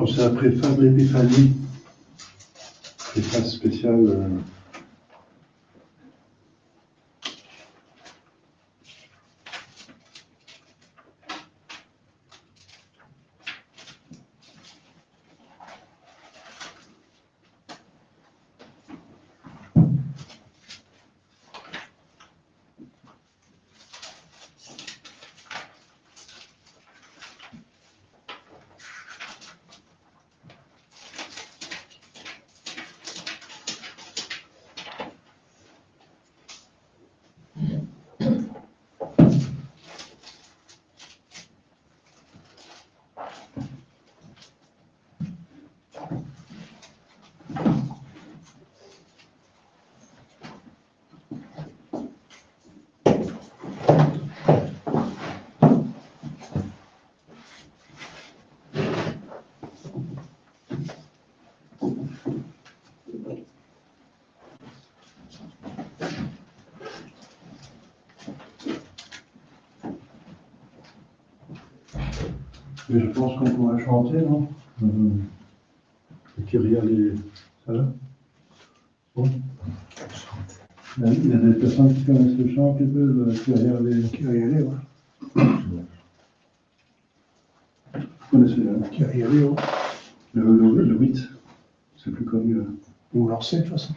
C'est la préface de l'Épiphanie, préface spéciale. Mais je pense qu'on pourrait chanter, non? Kyrie, ça va? Bon. Il y a des personnes qui connaissent le chant qui peuvent Kyrie, ouais. Vous connaissez Kyrie, ouais. Le 8, c'est plus connu. Vous lancez de toute façon.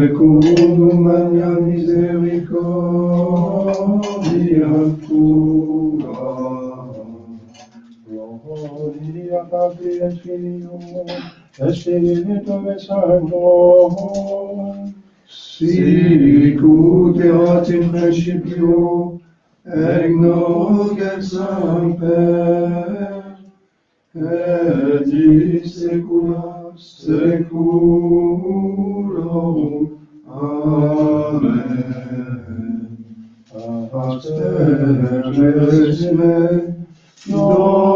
Secundum magna misericordia tua, gloria Patri et Filio et Spiritui Sancto, sic ut erat in principio, et nunc et semper, et in saecula saeculorum. Amen. Asperges me, Domine,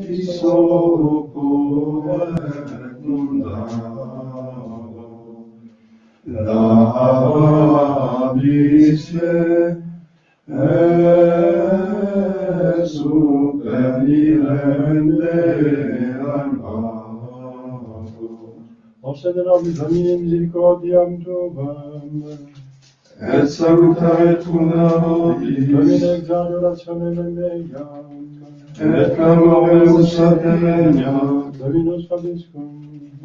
dis opporet mundaro. Labis me, et superirende animo. Obsede nobis Domine misericordiam tuam. Et salutare tuna nobis, Domine exaudi orationem meam. et clamorem satemenia, Dominus Fabiscum.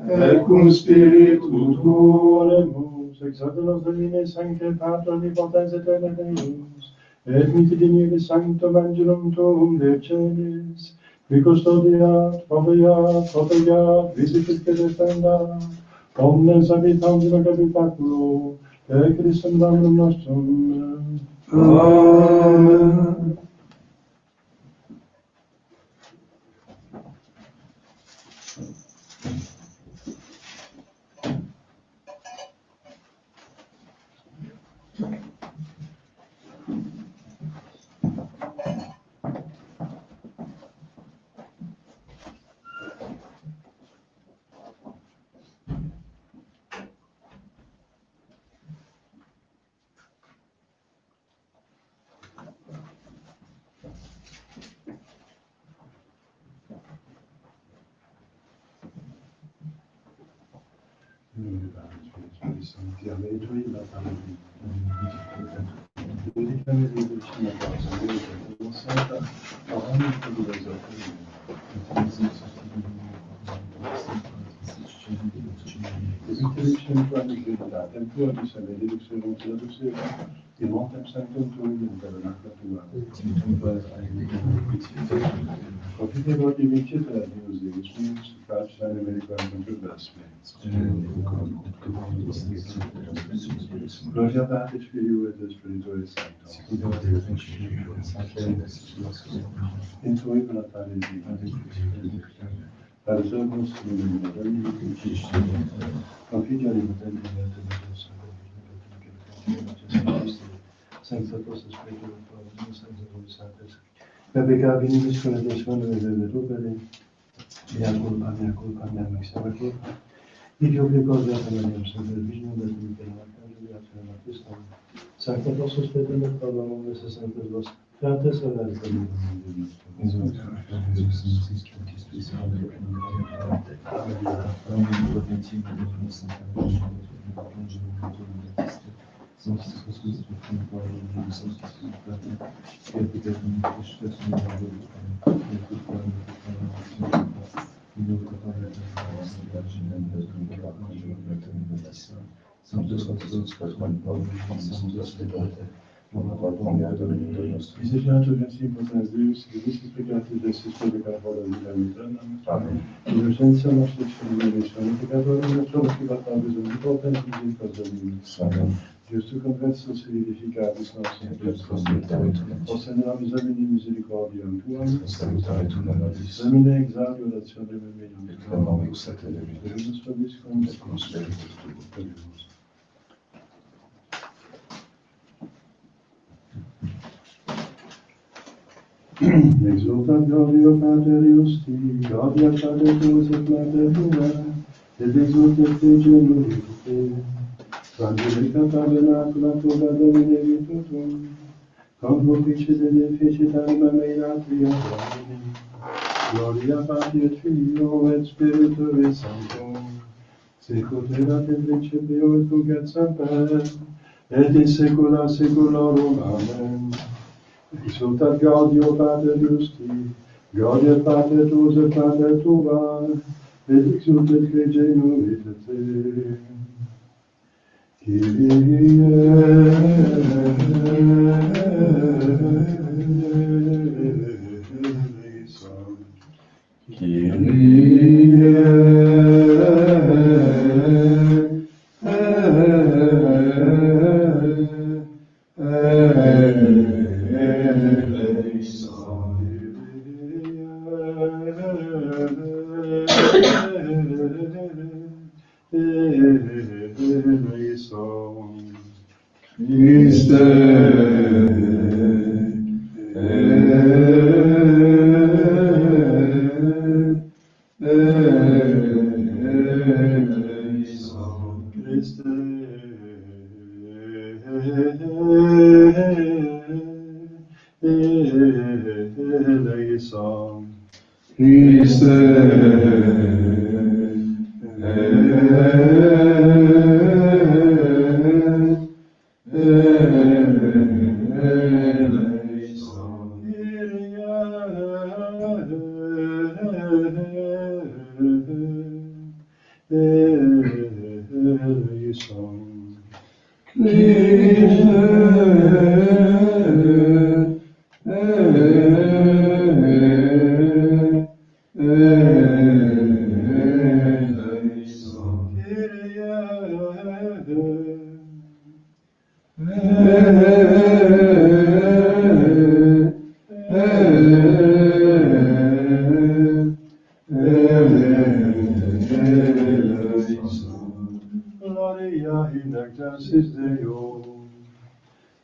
et cum spiritu tuo, Oremus, exaudi nos Domine Sancte Patro omnipotens aeterna Deus, et mittidinie sanctum angelum tuum de celis, qui custodiat, protegat, visitit et defendat, omnes habitantes habitaculo, et Christum Dominum nostrum. Amen. Gloria Patri, Filio et Spiritui Sancto. In tui natale Parzonos Confidia libertem Sanctus Spiritus Sanctus Sanctus Pepeca venimus conatus et retupere mea culpa, mea maxima culpa. Ideo pecos Mariam Sancta Virginem et Christum Sancta Vossus Petrem et Paulum omnes sanctus vos fratres orare pro nobis. Misericorde vencimos a Deus, e viscis peccatis estis peccator vita aeternam. Amen. Indulgentia nostra et benedictionem peccatorum nostrum, qui batabis omnipotens misericordia Domini. Amen. Dios tu converso solidificatis nos Ossenam zamini misericordiam tuam, salutare tu nobis, zamine exaudi orationem meum, clamamus et elevis, Deus vobiscum, et cum spiritus tuo. Deus. Exultat Gaudio Pater Iusti, Gaudia Pater Tuus et Mater Tua, et exultet te genurite, Evangelica tabernacula tua Domine virtutum, convopice Dei fecit anima mea in atria Domini, Gloria Patri et Filio et Spiritui Sancto, sicut erat in principio et nunc et semper, et in saecula saeculorum. Amen. Exultat Gaudio Pater Iusti, Gaudia Pater Tuus et Mater Tua, et exultet que genurite te. Kyrie eleison.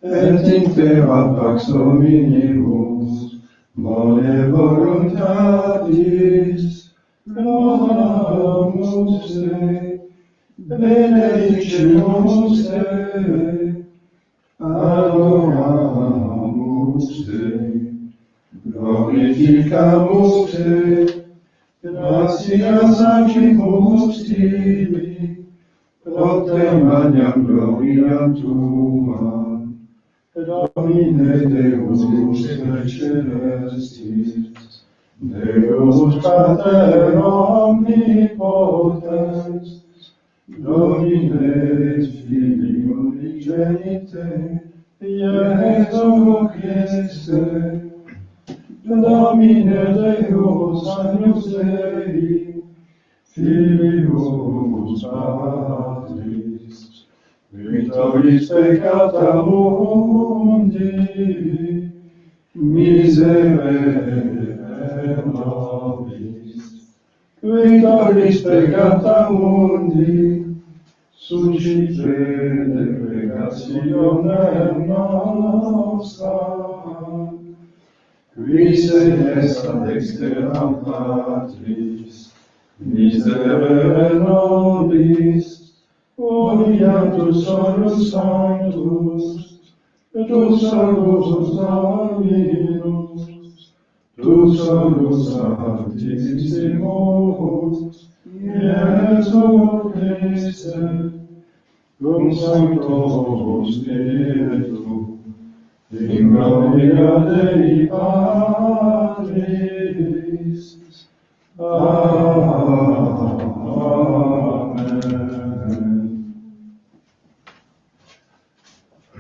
Et in terra pax omnibus, bone voluntatis, lodamus te, benedicimus te, adoramus te, glorificamus te, gratias agimus tibi, Prote magnam gloriam tuam, Domine Deus celestis, Deus Pater omnipotens, Domine Filii unigenite, Iesu Christe, Domine Deus agnus Dei, Filius Patris, victoris peccata mundi, miserere nobis. Victoris peccata mundi, suscite deprecationem nostra, qui se est ad exteram Patris, miserere nobis, Orientus solus sanctus, tu solus Dominus, tu solus Sanctissimus, Iesu Christe, cum Sancto Spiritu, in gloria Dei Patris. Amen.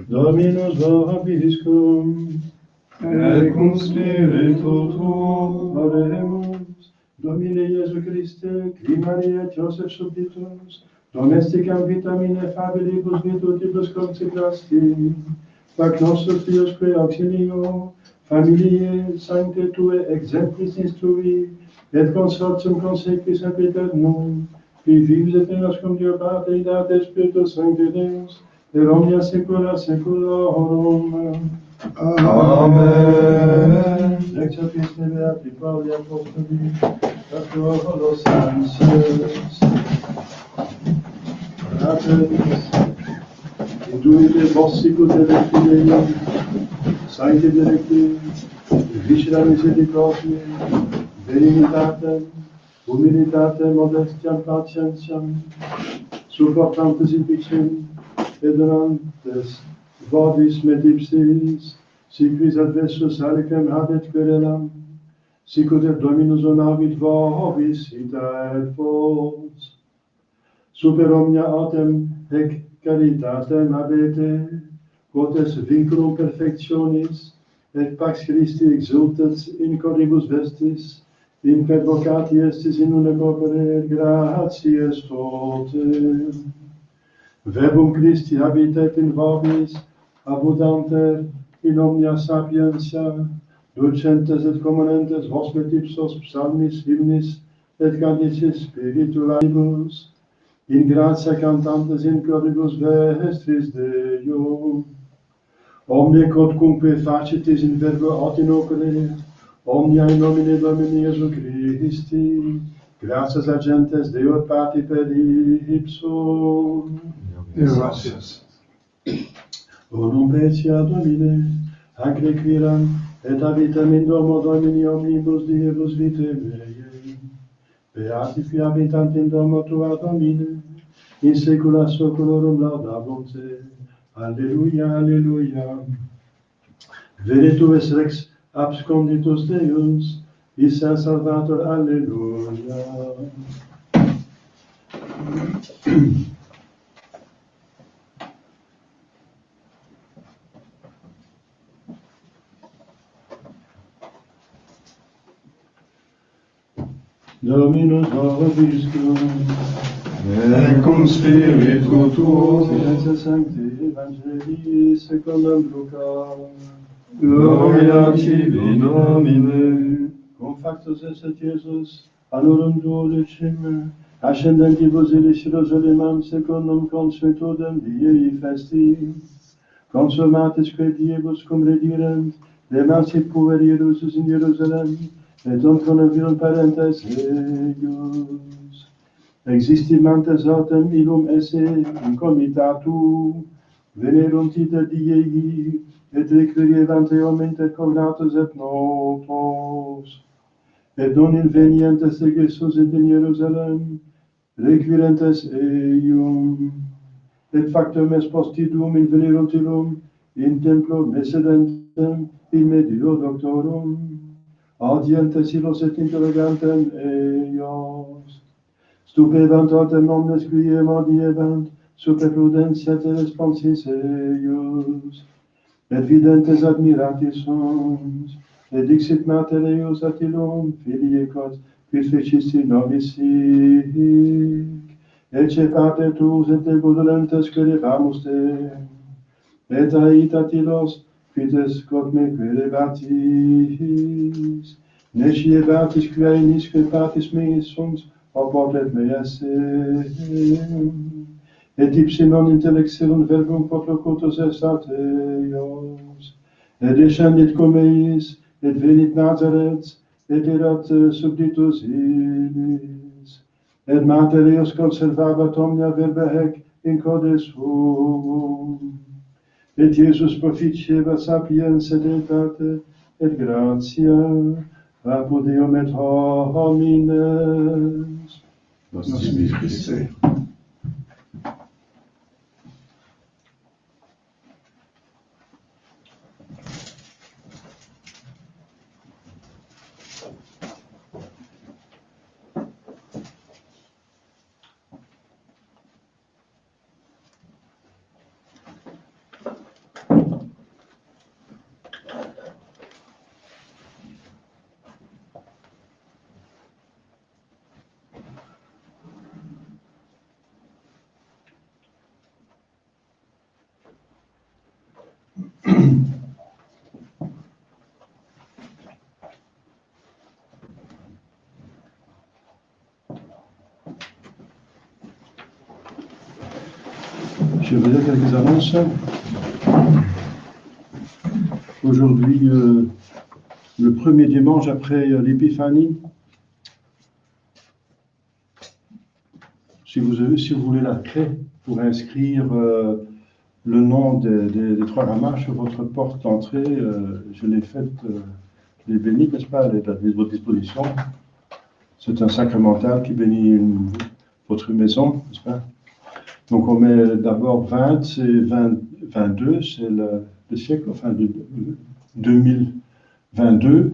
Dominus vobiscum, Et cum spiritu tuo, oremus, Domine Iesu Christe, qui Maria et Joseph subditus, domesticam vitamine fabilibus virtutibus consecrasti, fac nostros Deus que auxilio, familiae sancte tue exemplis instrui, et consortium consecris ab aeternum, qui vivus et tenos cum Deo Patri, et Spiritus Sancti Deus, et omnia saecula saeculorum. Amen. Lectio Christi Beati Pauli Apostoli, Apostolo Sanctus, Fratres, induite vos sicut electi Dei, sancti delecti, viscera misericordiae, benigitatem, humilitatem, modestiam, patientiam, supportantes impicem, et donantes vobis met ipsis, siquis adversus alicem habet querelam, sicut et Dominus onavit vobis ita et vos. Super omnia autem hec caritatem abete, quotes vinculum perfectionis, et pax Christi exultet in corribus vestis, in pervocati estis in une corpore, et gratias totem. Verbum Christi habitet in vobis, abundanter in omnia sapientia, ducentes et commonentes vos met ipsos psalmis, hymnis, et canticis spiritualibus, in gratia cantantes in corribus vestris Deum. Omne quodcumque facitis in verbo aut in opere, omnia in nomine Domini Iesu Christi, gratias agentes Deo Pati per ipsum. Gracias. Bonum petia Domine, ac requiram, et habitam in domo Domini omnibus diebus vitae meae. Beati qui habitant in domo tua Domine, in saecula saeculorum laudabunt te. Alleluia, alleluia. Veni tu es rex absconditus Deus, issa salvator, alleluia. Dominus vobiscum, Et cum spiritu tuo, Silenzia Sancti Evangelii secundum Luca. gloria tibi Domine. Cum factus est Iesus, annorum duodecim, ascendentibus ilis Hierusalemam secundum consuetudem diei festi, consumatis quae diebus cum redirent, demancit puerilius in Hierusalem, et convirunt parentes eius. Existimantes autem illum esse in comitatu, venerunt ita diei, et requirievant eum inter cognatus et notos. Et non invenientes de Jesus et in Hierusalem, requirentes eium. Et factum est postidum invenerunt illum, in templo mesedentem in medio doctorum, audientes illos et interrogantem eios. Stupebant autem omnes quiem audiebant, super prudentia te responsis eius. Et videntes admiratis sunt, et dixit mater eius at illum, filii quod quid fecisti nobis sic, ecce pater tuus et ego dolentes querebamus te, et aitat illos, fides quod me querebatis, nesciebatis quia inisque patis meis sunt, oportet me esse, et ipsi non intellexerunt verbum quod locutus est aut eios, et descendit cum eis, et venit Nazareth, et erat subditus illis, et mater eius conservabat omnia verba hec in corde suum, et Iesus proficieva sapiens et etate, et gratia, apud Deum et homines. Nos tibi Christe. Je vais dire quelques annonces. Aujourd'hui, le premier dimanche après l'Épiphanie, si vous voulez la craie pour inscrire le nom des trois ramas sur votre porte d'entrée, je l'ai faite, je l'ai bénie, n'est-ce pas, elle est à votre disposition. C'est un sacramental qui bénit votre maison, n'est-ce pas? Donc on met d'abord 20, c'est 22, c'est le siècle, enfin de 2022.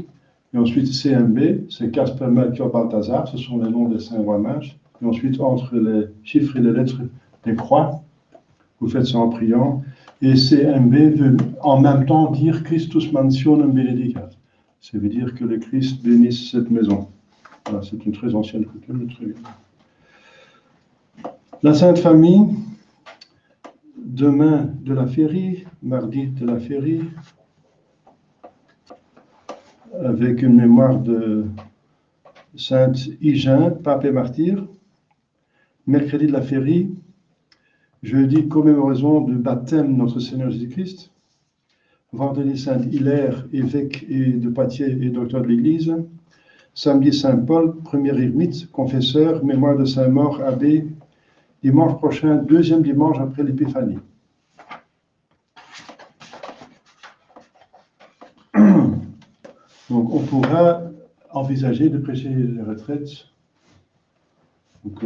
Et ensuite CMB, c'est Casper, Melchior, Balthazar, ce sont les noms des saints rois mages. Et ensuite, entre les chiffres et les lettres des croix, vous faites ça en priant. Et CMB veut en même temps dire Christus mansionem benedicat. Ça veut dire que le Christ bénisse cette maison. Voilà, c'est une très ancienne coutume, très bien. La Sainte Famille, demain de la Férie, mardi de la Férie, avec une mémoire de Sainte Hygiène, pape et martyr. Mercredi de la Férie, jeudi commémoration du baptême de notre Seigneur Jésus-Christ. Vendredi Sainte Hilaire, évêque de Poitiers et docteur de l'Église. Samedi Saint Paul, premier ermite, confesseur, mémoire de Saint-Maur, abbé. Dimanche prochain, deuxième dimanche après l'Épiphanie. Donc on pourra envisager de prêcher les retraites donc,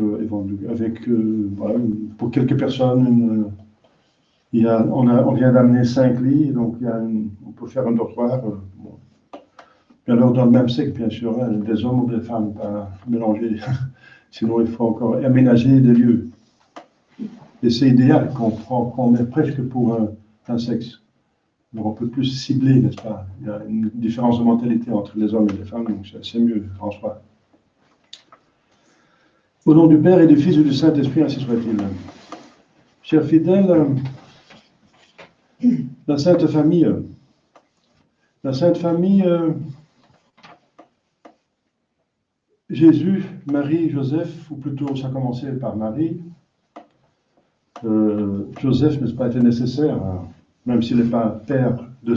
avec, voilà, pour quelques personnes, on vient d'amener 5 lits, donc on peut faire un dortoir. Bon. Et alors dans le même sexe, bien sûr, hein, des hommes ou des femmes, pas mélanger, sinon il faut encore aménager des lieux. Et c'est idéal qu'on est presque pour un sexe. Donc on peut plus cibler, n'est-ce pas? Il y a une différence de mentalité entre les hommes et les femmes, donc c'est mieux en soi. Au nom du Père et du Fils et du Saint-Esprit, ainsi soit-il. Chers fidèles, la Sainte Famille, Jésus, Marie, Joseph, ou plutôt ça a commencé par Marie. Joseph, n'est-ce pas, était nécessaire, hein, même s'il n'est pas père de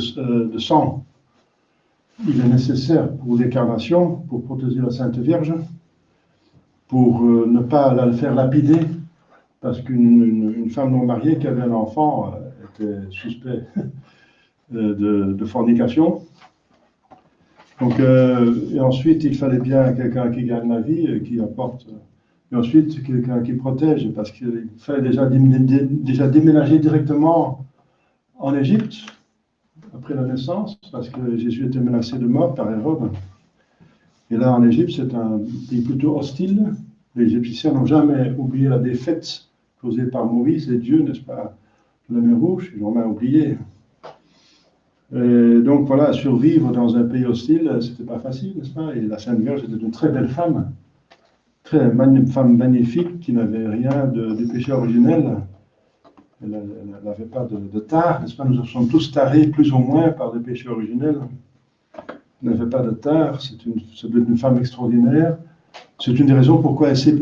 sang. Il est nécessaire pour l'incarnation, pour protéger la Sainte Vierge, pour ne pas la faire lapider, parce qu'une femme non mariée qui avait un enfant était suspect de fornication. Donc, et ensuite, il fallait bien quelqu'un qui gagne la vie, qui apporte. Et ensuite, quelqu'un qui protège, parce qu'il fallait déjà déménager directement en Égypte, après la naissance, parce que Jésus était menacé de mort par Hérode. Et là, en Égypte, c'est un pays plutôt hostile. Les Égyptiens n'ont jamais oublié la défaite causée par Moïse et Dieu, n'est-ce pas, de la mer Rouge, ils n'ont jamais oublié. Et donc voilà, survivre dans un pays hostile, c'était pas facile, n'est-ce pas? Et la Sainte Vierge était une très belle femme, femme magnifique, qui n'avait rien du péché originel. Elle n'avait pas de tare, n'est-ce pas? Nous sommes tous tarés, plus ou moins, par des péchés originels. Elle n'avait pas de tare, c'est une femme extraordinaire. C'est une des raisons pourquoi elle se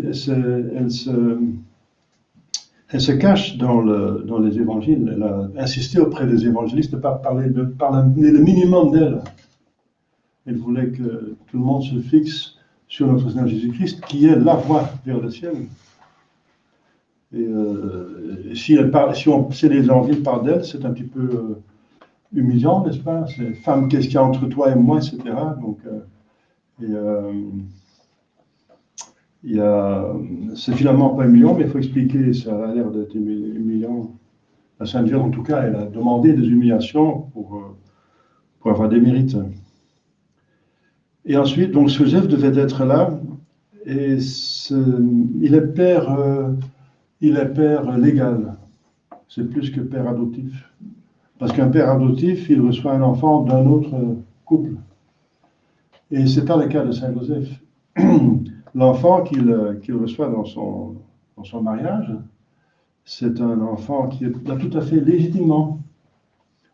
cache dans les évangiles. Elle a insisté auprès des évangélistes de ne pas parler le minimum d'elle. Elle voulait que tout le monde se fixe sur notre Seigneur Jésus-Christ, qui est la voie vers le ciel. Et si les évangiles parlent d'elle, c'est un petit peu humiliant, n'est-ce pas? C'est femme, qu'est-ce qu'il y a entre toi et moi, etc. Donc, c'est finalement pas humiliant, mais il faut expliquer, ça a l'air d'être humiliant. La Sainte Vierge, en tout cas, elle a demandé des humiliations pour avoir des mérites. Et ensuite, donc, Joseph devait être là, et il est père légal. C'est plus que père adoptif. Parce qu'un père adoptif, il reçoit un enfant d'un autre couple. Et ce n'est pas le cas de Saint Joseph. L'enfant qu'il reçoit dans son mariage, c'est un enfant qui est là tout à fait légitimement.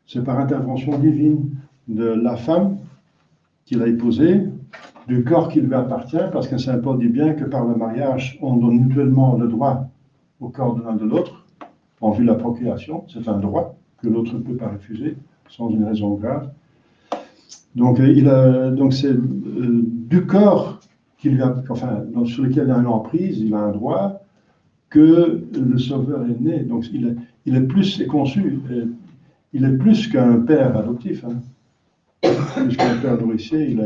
C'est par intervention divine de la femme qu'il a épousée, du corps qui lui appartient, parce que Saint Paul dit bien que par le mariage, on donne mutuellement le droit au corps de l'un de l'autre, en vue de la procréation. C'est un droit que l'autre ne peut pas refuser, sans une raison grave. Donc, c'est du corps sur lequel il a une emprise, il a un droit, que le Sauveur est né. Donc, il est plus, est conçu, il est plus qu'un père adoptif, hein. Plus qu'un père nourricier,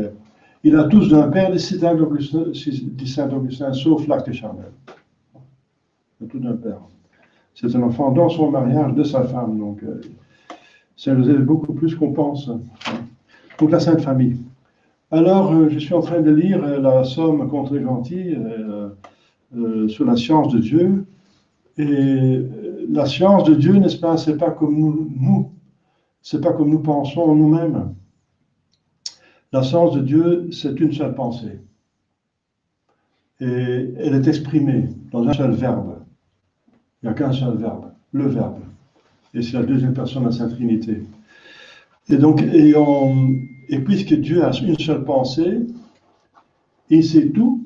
il a tous d'un père, dit Saint Augustin, sauf l'acte charnel. Il a tout d'un père. C'est un enfant dans son mariage de sa femme, donc ça nous aide beaucoup plus qu'on pense. Donc la Sainte Famille. Alors, je suis en train de lire la Somme contre les gentils sur la science de Dieu. Et la science de Dieu, n'est-ce pas, c'est pas comme c'est pas comme nous pensons nous-mêmes. La science de Dieu, c'est une seule pensée. Et elle est exprimée dans un seul verbe. Il n'y a qu'un seul verbe, le verbe. Et c'est la deuxième personne de la Sainte Trinité. Et donc, puisque Dieu a une seule pensée, il sait tout,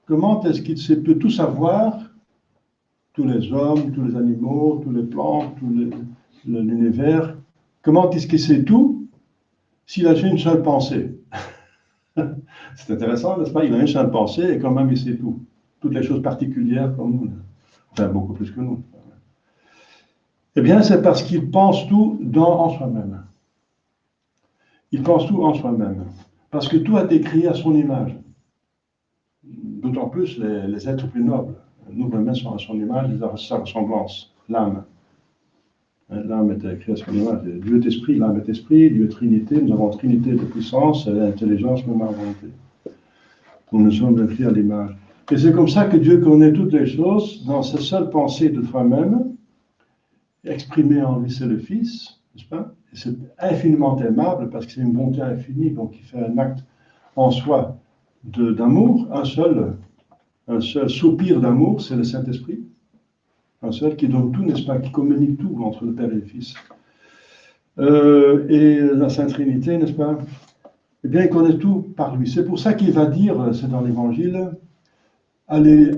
comment est-ce qu'il peut tout savoir, tous les hommes, tous les animaux, tous les plantes, l'univers, comment est-ce qu'il sait tout s'il a une seule pensée? C'est intéressant, n'est-ce pas? Il a une seule pensée et quand même il sait tout. Toutes les choses particulières comme nous. Enfin, beaucoup plus que nous. Eh bien, c'est parce qu'il pense tout en soi-même. Il pense tout en soi-même. Parce que tout a été créé à son image. D'autant plus les êtres plus nobles. Nous-mêmes sont à son image, à sa ressemblance. L'âme. L'âme est créée à son image. Dieu est esprit, l'âme est esprit, Dieu est trinité. Nous avons trinité de puissance, l'intelligence, même la volonté. Donc nous sommes créés à l'image. Et c'est comme ça que Dieu connaît toutes les choses dans sa seule pensée de soi-même, exprimée en lui, c'est le Fils, n'est-ce pas? Et c'est infiniment aimable parce que c'est une bonté infinie, donc il fait un acte en soi d'amour, un seul soupir d'amour, c'est le Saint-Esprit. Un seul qui donne tout, n'est-ce pas, qui communique tout entre le Père et le Fils. Et la Sainte Trinité, n'est-ce pas? Eh bien, il connaît tout par lui. C'est pour ça qu'il va dire, c'est dans l'Évangile, allez,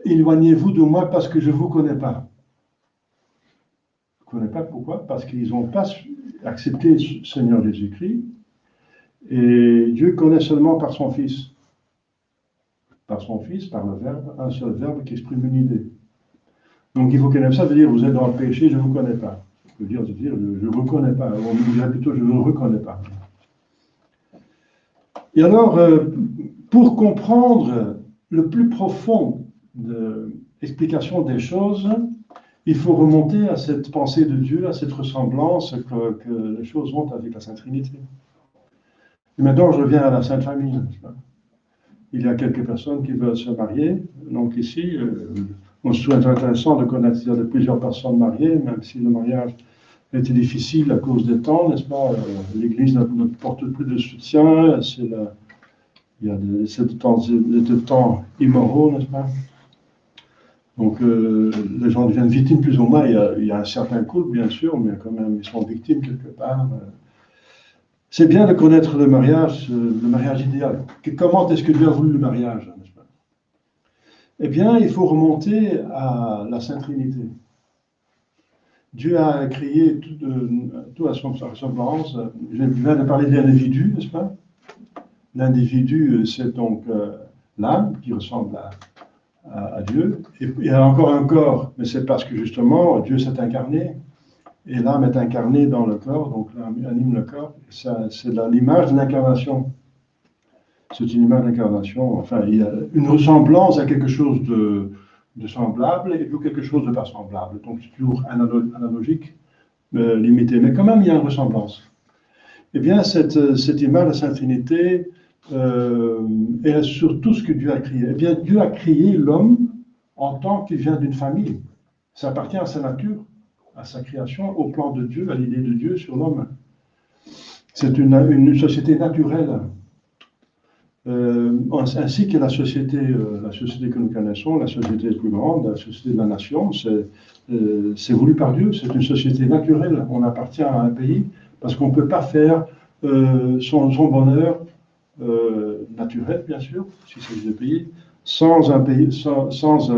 éloignez-vous de moi parce que je ne vous connais pas. Je ne connais pas pourquoi? Parce qu'ils n'ont pas accepté le Seigneur Jésus-Christ. Et Dieu connaît seulement par son Fils. Par son Fils, par le Verbe, un seul Verbe qui exprime une idée. Donc il faut connaître ça, veut dire vous êtes dans le péché, je ne vous connais pas. Ça veut dire je ne vous reconnais pas. On me dirait plutôt je ne le reconnais pas. Et alors, pour comprendre le plus profond de l'explication des choses, il faut remonter à cette pensée de Dieu, à cette ressemblance que les choses ont avec la Sainte Trinité. Et maintenant, je reviens à la Sainte Famille. Il y a quelques personnes qui veulent se marier. Donc ici, on se trouve intéressant de connaître qu'il y a plusieurs personnes mariées, même si le mariage était difficile à cause des temps, n'est-ce pas? L'Église ne porte plus de soutien, il y a des temps immoraux, n'est-ce pas? Donc les gens deviennent victimes plus ou moins, il y a un certain couple, bien sûr, mais quand même, ils sont victimes quelque part. C'est bien de connaître le mariage idéal. Comment est-ce que Dieu a voulu le mariage, n'est-ce pas? Eh bien, il faut remonter à la Sainte Trinité. Dieu a créé tout à son ressemblance. Je viens de parler de l'individu, n'est-ce pas? L'individu, c'est donc l'âme qui ressemble à Dieu. Et il y a encore un corps, mais c'est parce que justement, Dieu s'est incarné. Et l'âme est incarnée dans le corps, donc l'âme anime le corps. C'est l'image de l'incarnation. C'est une image d'incarnation. Enfin, il y a une ressemblance à quelque chose de semblable et puis quelque chose de pas semblable. Donc c'est toujours analogique, limité. Mais quand même, il y a une ressemblance. Eh bien, cette image de la Sainte Trinité est sur tout ce que Dieu a créé. Eh bien, Dieu a créé l'homme en tant qu'il vient d'une famille. Ça appartient à sa nature, à sa création, au plan de Dieu, à l'idée de Dieu sur l'homme. C'est une société naturelle. ainsi que la société que nous connaissons, la société plus grande, la société de la nation, c'est voulu par Dieu, c'est une société naturelle. On appartient à un pays parce qu'on ne peut pas faire son bonheur naturel, bien sûr, si c'est des pays, sans un pays, sans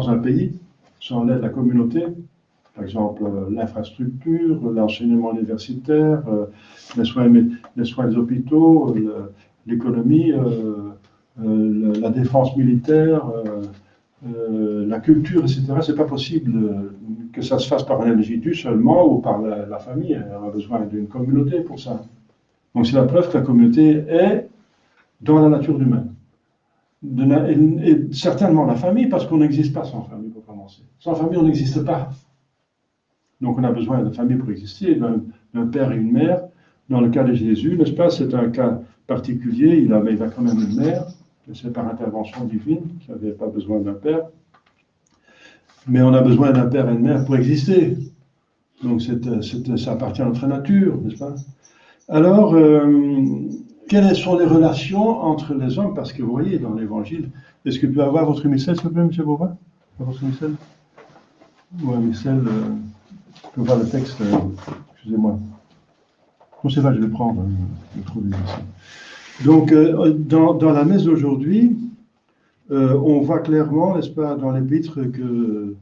un pays, sans l'aide de la communauté. Par exemple, l'infrastructure, l'enseignement universitaire, les soins des hôpitaux, l'économie, la défense militaire, la culture, etc. C'est pas possible que ça se fasse par un individu seulement ou par la famille. On a besoin d'une communauté pour ça. Donc c'est la preuve que la communauté est dans la nature humaine. Et certainement la famille, parce qu'on n'existe pas sans famille pour commencer. Sans famille, on n'existe pas. Donc on a besoin de famille pour exister, d'un père et une mère. Dans le cas de Jésus, n'est-ce pas, c'est un cas particulier, il a quand même une mère, c'est par intervention divine, qui n'avait pas besoin d'un père. Mais on a besoin d'un père et une mère pour exister. Donc ça appartient à notre nature, n'est-ce pas? Alors, quelles sont les relations entre les hommes? Parce que vous voyez, dans l'Évangile, est-ce que vous pouvez avoir votre missel, s'il vous plaît, M. Beauvais? Votre missel? Oui, missel, je peux voir le texte, excusez-moi. Non, c'est vrai, je vais prendre, je vais trouver ici. Donc, dans la messe d'aujourd'hui, on voit clairement, n'est-ce pas, dans l'épître que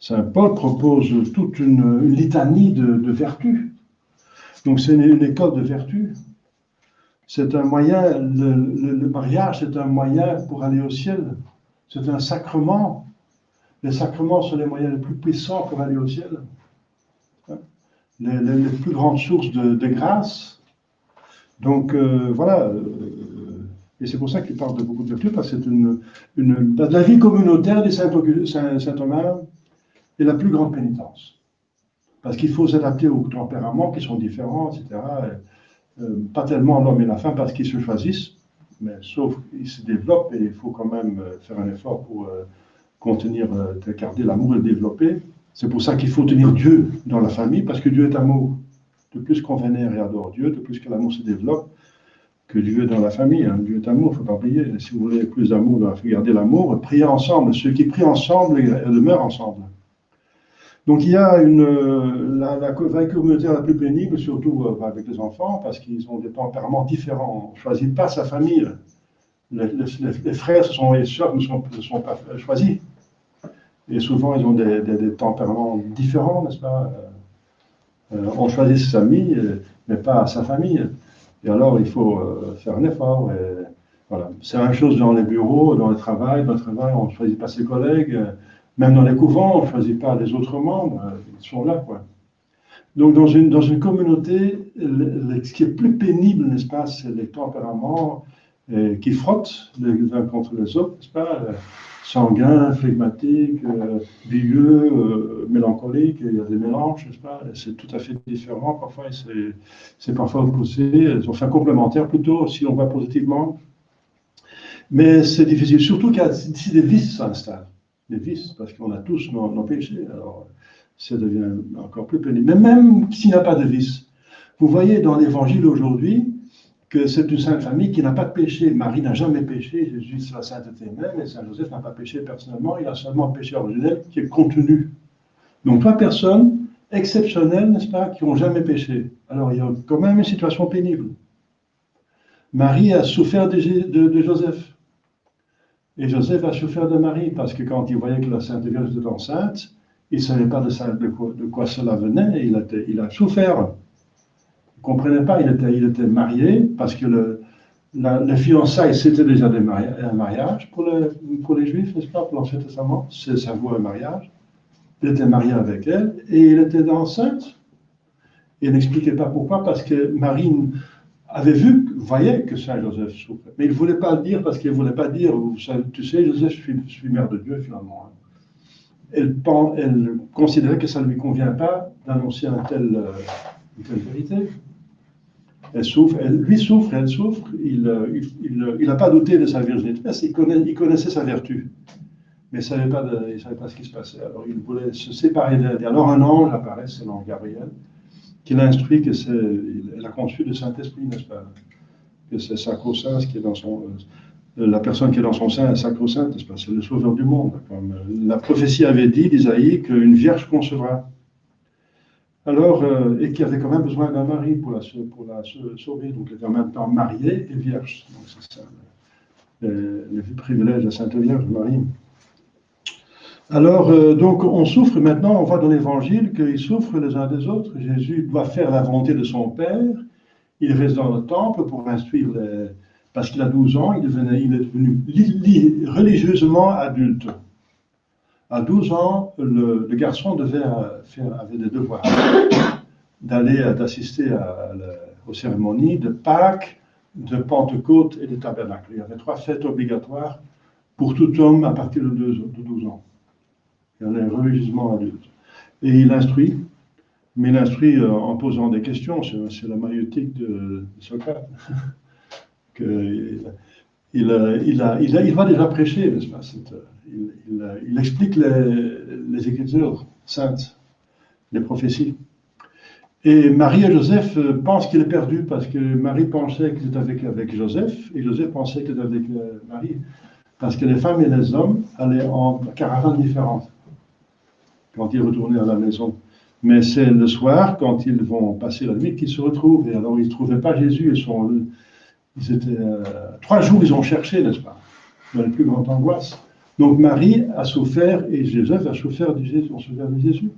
Saint Paul propose toute une litanie de vertus. Donc c'est une école de vertus. C'est un moyen, le mariage c'est un moyen pour aller au ciel. C'est un sacrement. Les sacrements sont les moyens les plus puissants pour aller au ciel. Les plus grandes sources de grâce. Donc voilà. Et c'est pour ça qu'il parle de beaucoup de vertus, parce que c'est la vie communautaire des saint Thomas est la plus grande pénitence. Parce qu'il faut s'adapter aux tempéraments qui sont différents, etc. Pas tellement l'homme et la femme parce qu'ils se choisissent, mais sauf qu'ils se développent et il faut quand même faire un effort pour contenir, garder l'amour et le développer. C'est pour ça qu'il faut tenir Dieu dans la famille, parce que Dieu est amour. De plus qu'on vénère et adore Dieu, de plus que l'amour se développe, que Dieu est dans la famille. Hein. Dieu est amour, il ne faut pas oublier. Si vous voulez plus d'amour, il faut garder l'amour, prier ensemble. Ceux qui prient ensemble demeurent ensemble. Donc il y a la vie communautaire la plus pénible, surtout avec les enfants, parce qu'ils ont des tempéraments différents. On ne choisit pas sa famille. Les frères et les sœurs ne sont pas choisis. Et souvent, ils ont des tempéraments différents, n'est-ce pas? On choisit ses amis, mais pas sa famille. Et alors, il faut faire un effort. Et, voilà. C'est la même chose dans les bureaux, dans le travail. Dans le travail, on ne choisit pas ses collègues. Même dans les couvents, on ne choisit pas les autres membres. Ils sont là, quoi. Donc, dans une communauté, ce qui est plus pénible, n'est-ce pas, c'est les tempéraments qui frottent les uns contre les autres, n'est-ce pas? Sanguins, flegmatiques, bilieux, mélancoliques, il y a des mélanges, n'est-ce pas? C'est tout à fait différent parfois, c'est parfois opposé, enfin complémentaires plutôt, si on voit positivement. Mais c'est difficile, surtout qu'il y a ici des vices s'installent, des vices, parce qu'on a tous nos péchés, alors ça devient encore plus pénible. Mais même s'il n'y a pas de vices, vous voyez dans l'Évangile aujourd'hui, que c'est une sainte famille qui n'a pas de péché. Marie n'a jamais péché, Jésus c'est la sainteté même, et Saint Joseph n'a pas péché personnellement, il a seulement péché originel qui est contenu. Donc 3 personnes exceptionnelles, n'est-ce pas, qui n'ont jamais péché. Alors il y a quand même une situation pénible. Marie a souffert de Joseph. Et Joseph a souffert de Marie, parce que quand il voyait que la Sainte Vierge était enceinte, il ne savait pas de quoi cela venait, et il a souffert. Il ne comprenait pas, il était marié, parce que les fiançailles, c'était déjà un mariage pour les Juifs, n'est-ce pas, pour l'Ancien Testament, ça vaut un mariage. Il était marié avec elle, et il était enceinte. Il n'expliquait pas pourquoi, parce que Marie voyait que Saint Joseph souffrait. Mais il ne voulait pas le dire, parce qu'il ne voulait pas dire, tu sais, Joseph, je suis mère de Dieu, finalement. Elle considérait que ça ne lui convient pas d'annoncer une telle vérité. Elle souffre, lui souffre, elle souffre. Il n'a pas douté de sa virginité, parce qu'il connaissait sa vertu. Mais il ne savait pas ce qui se passait. Alors il voulait se séparer d'elle. Alors un ange apparaît, c'est l'ange Gabriel, qu'il a instruit elle a conçu le Saint-Esprit, n'est-ce pas? Que c'est sacro-saint, qui est dans son, la personne qui est dans son sein est sacro-sainte, n'est-ce pas? C'est le sauveur du monde. Comme la prophétie avait dit d'Isaïe qu'une vierge concevra. Alors, et qui avait quand même besoin d'un mari pour la sauver. Donc, elle était en même temps mariée et vierge. Donc, c'est ça, le privilège de la Sainte Vierge Marie. Alors, donc, on souffre maintenant, on voit dans l'Évangile qu'ils souffrent les uns des autres. Jésus doit faire la volonté de son Père. Il reste dans le temple pour instruire parce qu'il a 12 ans, il est devenu religieusement adulte. À 12 ans, le garçon avait des devoirs d'assister aux cérémonies de Pâques, de Pentecôte et de Tabernacle. Il y avait 3 fêtes obligatoires pour tout homme à partir de 12 ans. Il est religieusement adulte. Et il instruit, mais il instruit en posant des questions. C'est la maïeutique de Socrate. Il va déjà prêcher, n'est-ce pas? Il explique les Écritures saintes, les prophéties. Et Marie et Joseph pensent qu'il est perdu parce que Marie pensait qu'il était avec Joseph et Joseph pensait qu'il était avec Marie. Parce que les femmes et les hommes allaient en caravanes différentes quand ils retournaient à la maison. Mais c'est le soir, quand ils vont passer la nuit, qu'ils se retrouvent. Et alors, ils ne trouvaient pas Jésus. Ils étaient 3 jours, ils ont cherché, n'est-ce pas? Dans les plus grandes angoisses. Donc, Marie a souffert et Joseph a souffert de Jésus.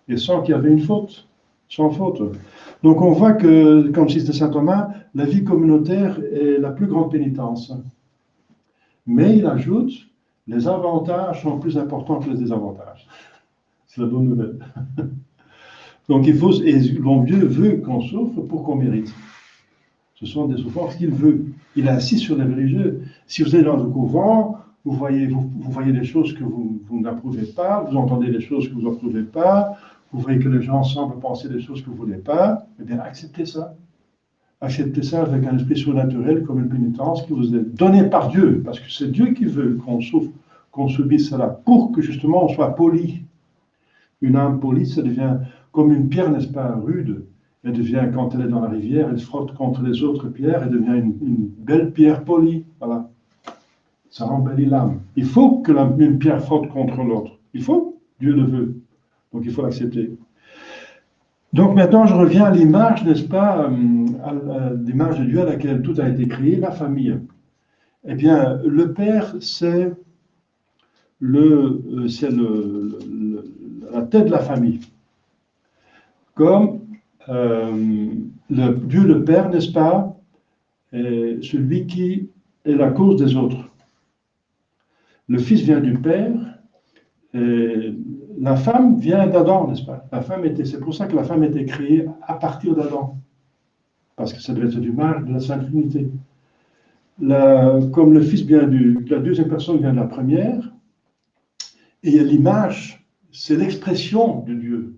Et sans qu'il y avait une faute. Sans faute. Donc, on voit que, comme cite saint Thomas, la vie communautaire est la plus grande pénitence. Mais il ajoute, les avantages sont plus importants que les désavantages. C'est la bonne nouvelle. Donc et bon Dieu veut qu'on souffre pour qu'on mérite. Ce sont des souffrances qu'il veut. Il insiste sur les religieux. Si vous êtes dans le couvent, vous voyez des choses que vous n'approuvez pas, vous entendez des choses que vous n'approuvez pas, vous voyez que les gens semblent penser des choses que vous ne voulez pas, eh bien acceptez ça. Acceptez ça avec un esprit surnaturel comme une pénitence qui vous est donnée par Dieu, parce que c'est Dieu qui veut qu'on souffre, qu'on subisse cela, pour que justement on soit poli. Une âme polie, ça devient comme une pierre, n'est-ce pas, rude. Elle devient, quand elle est dans la rivière, elle se frotte contre les autres pierres, elle devient une belle pierre polie. Voilà. Ça embellit l'âme. Il faut que une pierre frotte contre l'autre. Il faut, Dieu le veut. Donc il faut l'accepter. Donc maintenant, je reviens à l'image, n'est-ce pas, à l'image de Dieu à laquelle tout a été créé, la famille. Eh bien, le Père, c'est la tête de la famille. Comme Dieu le Père, n'est-ce pas, est celui qui est la cause des autres. Le Fils vient du Père, et la femme vient d'Adam, n'est-ce pas? C'est pour ça que la femme était créée à partir d'Adam, parce que ça devait être l'image de la Sainte Trinité. Comme le Fils vient la deuxième personne vient de la première, et l'image, c'est l'expression de Dieu.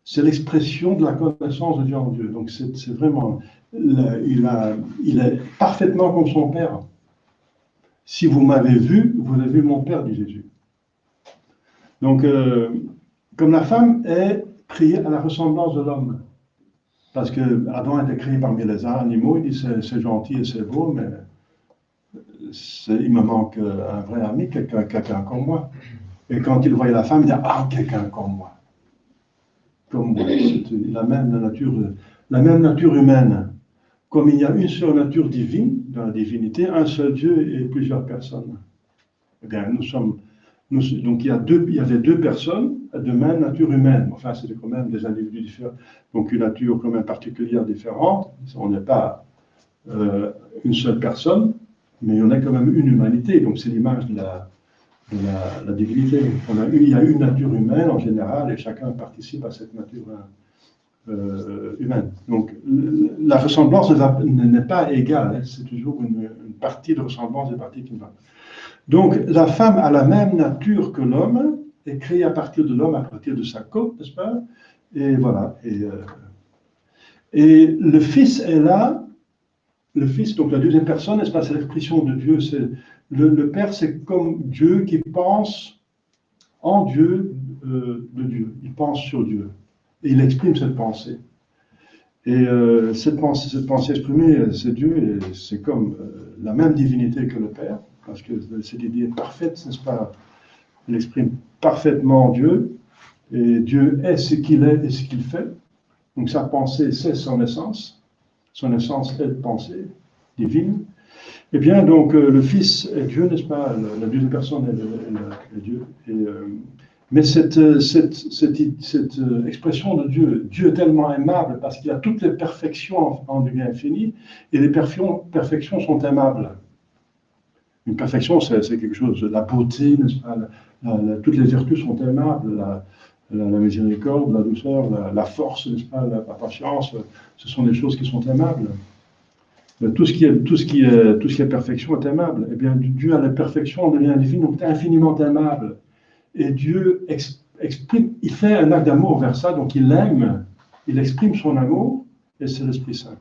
C'est l'expression de la connaissance de Dieu en Dieu. Donc c'est vraiment, il est parfaitement comme son Père. Si vous m'avez vu, vous avez vu mon Père, dit Jésus. Donc, comme la femme est créée à la ressemblance de l'homme, parce que Adam était créé parmi les animaux, il dit c'est gentil et c'est beau, mais il me manque un vrai ami, quelqu'un comme moi. Et quand il voyait la femme, il dit ah, quelqu'un comme moi. Comme moi. C'est la même nature humaine. Comme il y a une seule nature divine, dans la divinité, un seul Dieu et plusieurs personnes. Eh bien, donc il y avait 2 personnes de même nature humaine. Enfin, c'était quand même des individus différents. Donc une nature quand même particulière différente. On n'est pas une seule personne, mais on a quand même une humanité. Donc c'est l'image de la divinité. Il y a une nature humaine en général et chacun participe à cette nature humaine. Donc la ressemblance n'est pas égale. Hein. C'est toujours une partie de ressemblance, des parties qui ne va pas. Donc, la femme a la même nature que l'homme, est créée à partir de l'homme, à partir de sa côte, n'est-ce pas? Et voilà. Et le Fils est là. Le Fils, donc la deuxième personne, n'est-ce pas? C'est l'expression de Dieu. Le Père, c'est comme Dieu qui pense en Dieu, de Dieu. Il pense sur Dieu. Et il exprime cette pensée. Et cette pensée exprimée, c'est Dieu, et c'est comme la même divinité que le Père, parce que cette idée est parfaite, n'est-ce pas? Il exprime parfaitement Dieu, et Dieu est ce qu'il est et ce qu'il fait. Donc sa pensée, c'est son essence. Son essence est de pensée divine. Eh bien, donc, le Fils est Dieu, n'est-ce pas? La deuxième personne est Dieu. Mais cette expression de Dieu, Dieu est tellement aimable parce qu'il a toutes les perfections en Dieu infini, et les perfections sont aimables. Une perfection, c'est quelque chose, la beauté, n'est-ce pas? Toutes les vertus sont aimables, la miséricorde, la douceur, la force, n'est-ce pas? La patience, ce sont des choses qui sont aimables. Tout ce qui est perfection est aimable. Eh bien, Dieu a la perfection de lien divin, donc infiniment aimable. Et Dieu exprime, il fait un acte d'amour vers ça, donc il aime, il exprime son amour, et c'est l'Esprit Saint.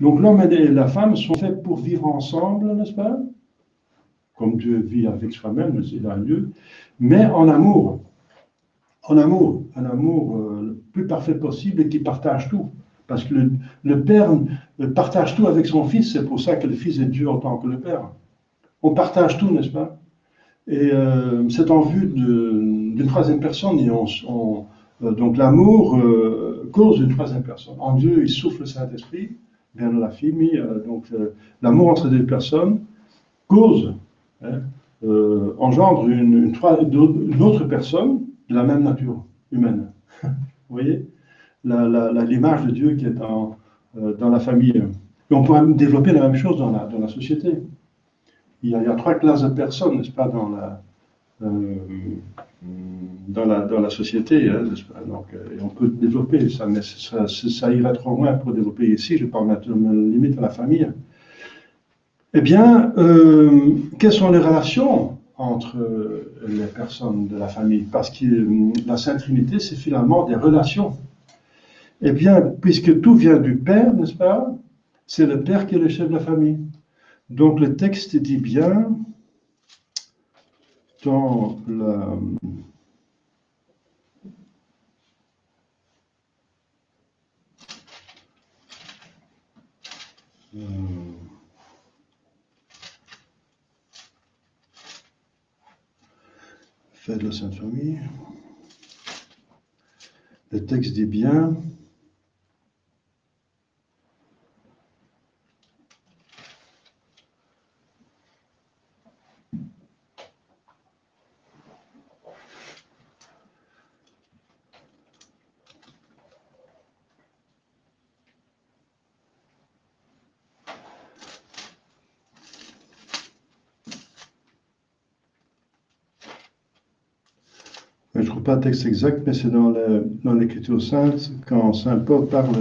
Donc l'homme et la femme sont faits pour vivre ensemble, n'est-ce pas? Comme Dieu vit avec soi-même, c'est un lieu, mais en amour. Un amour le plus parfait possible et qui partage tout. Parce que le Père partage tout avec son Fils, c'est pour ça que le Fils est Dieu en tant que le Père. On partage tout, n'est-ce pas? Et c'est en vue d'une troisième personne, et donc l'amour cause une troisième personne. En Dieu, il souffle le Saint-Esprit, bien de la famille, donc l'amour entre deux personnes cause, engendre une autre personne de la même nature humaine. Vous voyez? L'image de Dieu qui est dans la famille. Et on pourrait développer la même chose dans la société. Il y a trois classes de personnes, n'est-ce pas, dans la société, hein, n'est-ce pas? Donc, et on peut développer ça, mais ça irait trop loin pour développer ici. Je parle maintenant limite à la famille. Eh bien, quelles sont les relations entre les personnes de la famille? Parce que la Sainte Trinité, c'est finalement des relations. Eh bien, puisque tout vient du Père, n'est-ce pas? C'est le Père qui est le chef de la famille. Donc le texte dit bien, dans la... Fait de la Sainte Famille. Le texte dit bien, je ne trouve pas le texte exact, mais c'est dans l'Écriture sainte, quand Saint Paul parle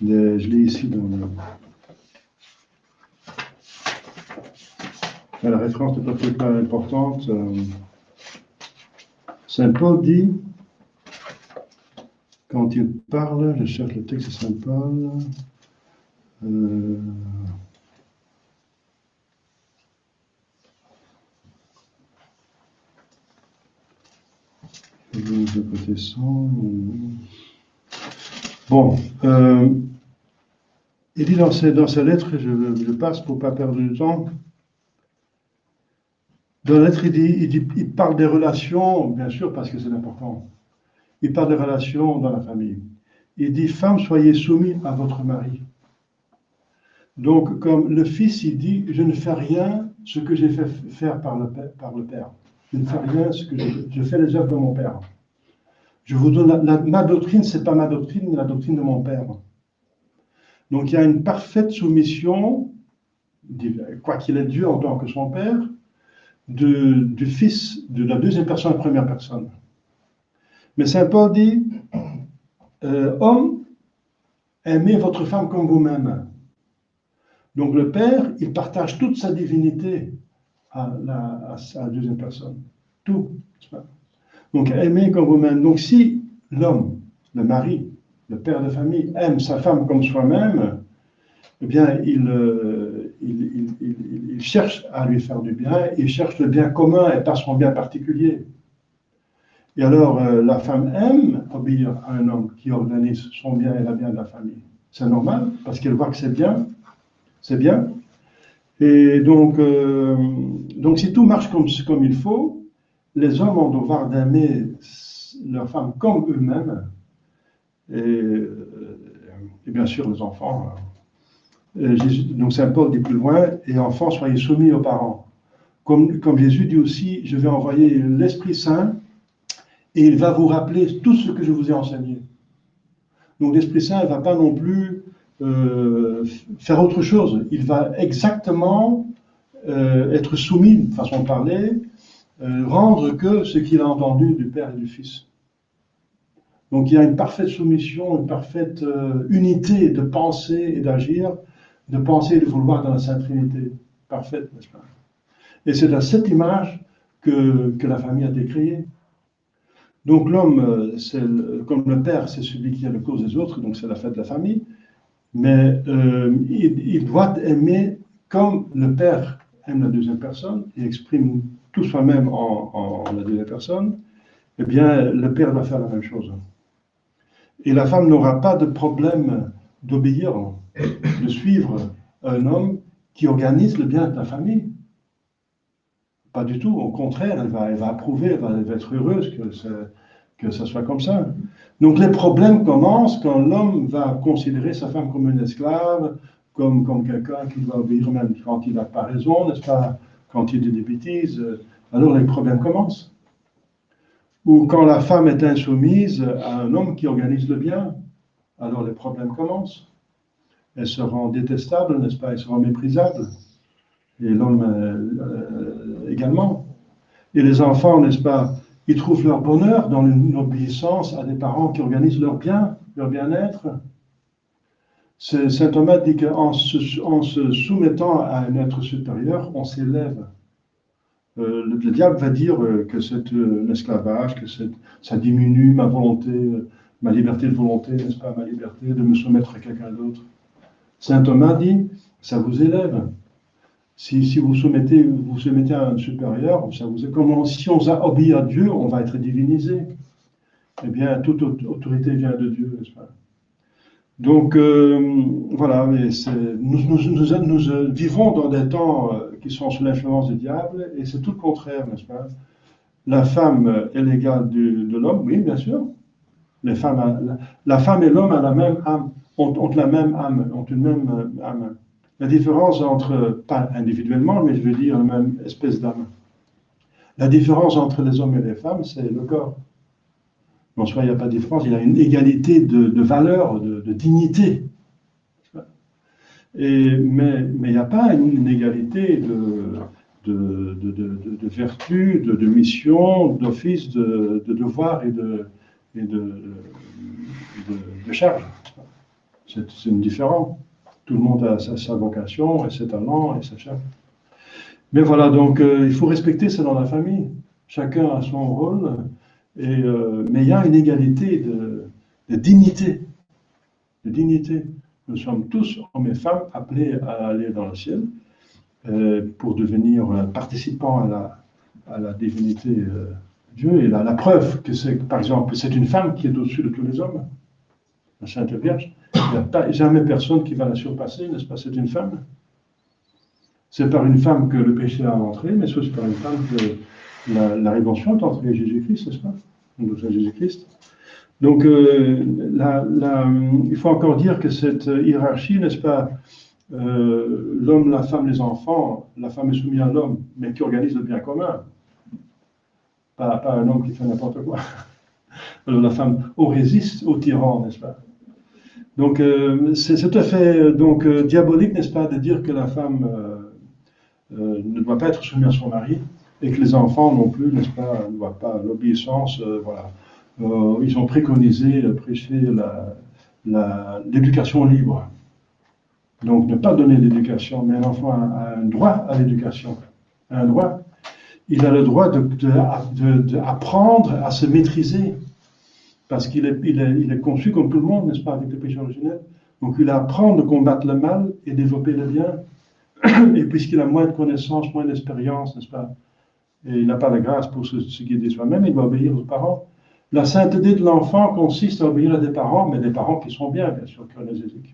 je l'ai ici dans la référence n'est peut-être pas importante. Saint Paul dit, quand il parle, je cherche le texte de Saint Paul, bon, il dit dans sa lettre, je passe pour ne pas perdre du temps. Dans la lettre, il parle des relations, bien sûr, parce que c'est important. Il parle des relations dans la famille. Il dit, femmes, soyez soumis à votre mari. Donc, comme le Fils, il dit, je ne fais rien ce que j'ai fait faire par le Père. Je ne fais rien ce que je fais les œuvres de mon Père. Je vous donne ma doctrine, c'est pas ma doctrine, mais la doctrine de mon Père. Donc, il y a une parfaite soumission, quoi qu'il ait Dieu en tant que son Père, du Fils, de la deuxième personne à la première personne. Mais Saint Paul dit, homme, aimez votre femme comme vous-même. Donc le Père, il partage toute sa divinité à la deuxième personne. Tout. Donc aimez comme vous-même. Donc si l'homme, le mari, le père de famille, aime sa femme comme soi-même, eh bien il cherche à lui faire du bien, il cherche le bien commun et pas son bien particulier. Et alors, la femme aime obéir à un homme qui organise son bien et la bien de la famille. C'est normal, parce qu'elle voit que c'est bien. C'est bien. Et donc si tout marche comme il faut, les hommes ont devoir d'aimer leurs femmes comme eux-mêmes, et bien sûr les enfants. Donc Saint Paul dit plus loin, et enfants, soyez soumis aux parents. Comme Jésus dit aussi, je vais envoyer l'Esprit Saint, et il va vous rappeler tout ce que je vous ai enseigné. Donc l'Esprit Saint ne va pas non plus faire autre chose. Il va exactement être soumis, façon de parler, rendre que ce qu'il a entendu du Père et du Fils. Donc il y a une parfaite soumission, une parfaite unité de penser et d'agir, de penser et de vouloir dans la Sainte Trinité. Parfaite, n'est-ce pas? Et c'est à cette image que la famille a été créée. Donc l'homme, comme le père, c'est celui qui est le cause des autres, donc c'est la fête de la famille, mais il doit aimer comme le père aime la deuxième personne et exprime tout soi-même en la deuxième personne. Eh bien, le père doit faire la même chose. Et la femme n'aura pas de problème d'obéir, de suivre un homme qui organise le bien de la famille. Pas du tout, au contraire, elle va approuver, elle va être heureuse que ça soit comme ça. Donc les problèmes commencent quand l'homme va considérer sa femme comme une esclave, comme quelqu'un qui doit obéir même quand il n'a pas raison, n'est-ce pas, quand il dit des bêtises, alors les problèmes commencent. Ou quand la femme est insoumise à un homme qui organise le bien, alors les problèmes commencent. Elle se rend détestable, n'est-ce pas, elle se rend méprisable. Et l'homme également. Et les enfants, n'est-ce pas, ils trouvent leur bonheur dans l'obéissance à des parents qui organisent leur bien, leur bien-être. Saint Thomas dit qu'en se soumettant à un être supérieur, on s'élève. Le diable va dire que c'est un esclavage, que ça diminue ma volonté, ma liberté de volonté, n'est-ce pas, ma liberté de me soumettre à quelqu'un d'autre. Saint Thomas dit, ça vous élève. Si vous soumettez à un supérieur, comme si on obéit à Dieu, on va être divinisé. Eh bien, toute autorité vient de Dieu, n'est-ce pas? Donc, voilà, nous vivons dans des temps qui sont sous l'influence du diable, et c'est tout le contraire, n'est-ce pas? La femme est l'égale de l'homme, oui, bien sûr. La femme et l'homme ont la même âme, ont la même âme, ont une même âme. La différence entre, pas individuellement, mais je veux dire la même espèce d'âme. La différence entre les hommes et les femmes, c'est le corps. En soi, il n'y a pas de différence, il y a une égalité de valeur, de dignité. Mais il n'y a pas une égalité de vertu, de mission, d'office, de devoir et de charge. C'est différent. Tout le monde a sa vocation, et ses talents, et sa charge. Mais voilà, donc il faut respecter ça dans la famille. Chacun a son rôle, mais il y a une égalité de dignité. De dignité. Nous sommes tous, hommes et femmes, appelés à aller dans le ciel pour devenir participants à la divinité de Dieu. Et la preuve que c'est, par exemple, c'est une femme qui est au-dessus de tous les hommes, la Sainte Vierge. Il n'y a pas, jamais personne qui va la surpasser, n'est-ce pas? C'est une femme. C'est par une femme que le péché a entré, mais c'est aussi par une femme que la rédemption est entrée, Jésus-Christ, n'est-ce pas? Donc, Jésus-Christ. Donc, il faut encore dire que cette hiérarchie, n'est-ce pas, l'homme, la femme, les enfants, la femme est soumise à l'homme, mais qui organise le bien commun. Pas un homme qui fait n'importe quoi. Alors, la femme, on résiste au tyran, n'est-ce pas? Donc, c'est tout à fait diabolique, n'est-ce pas, de dire que la femme ne doit pas être soumise à son mari et que les enfants non plus, n'est-ce pas, ne doivent pas l'obéissance. Voilà. Ils ont préconisé, prêché l'éducation libre. Donc, ne pas donner l'éducation, mais un enfant a un droit à l'éducation. Un droit. Il a le droit d'apprendre à se maîtriser. Parce qu'il est conçu comme tout le monde, n'est-ce pas, avec le péché originel. Donc il apprend de combattre le mal et développer le bien. Et puisqu'il a moins de connaissances, moins d'expérience, n'est-ce pas, Et il n'a pas la grâce pour se guider soi-même, il doit obéir aux parents. La sainteté de l'enfant consiste à obéir à des parents, mais des parents qui sont bien sûr, qui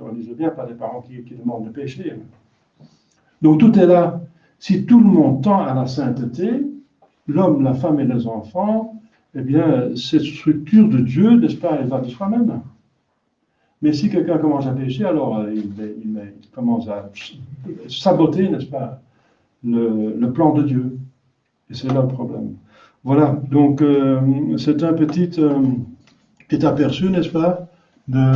organisent bien, pas des parents qui demandent de pécher. Donc tout est là. Si tout le monde tend à la sainteté, l'homme, la femme et les enfants, eh bien, cette structure de Dieu, n'est-ce pas, elle va de soi-même. Mais si quelqu'un commence à pécher, alors il commence à saboter, n'est-ce pas, le plan de Dieu. Et c'est là le problème. Voilà, donc c'est un petit aperçu, n'est-ce pas, de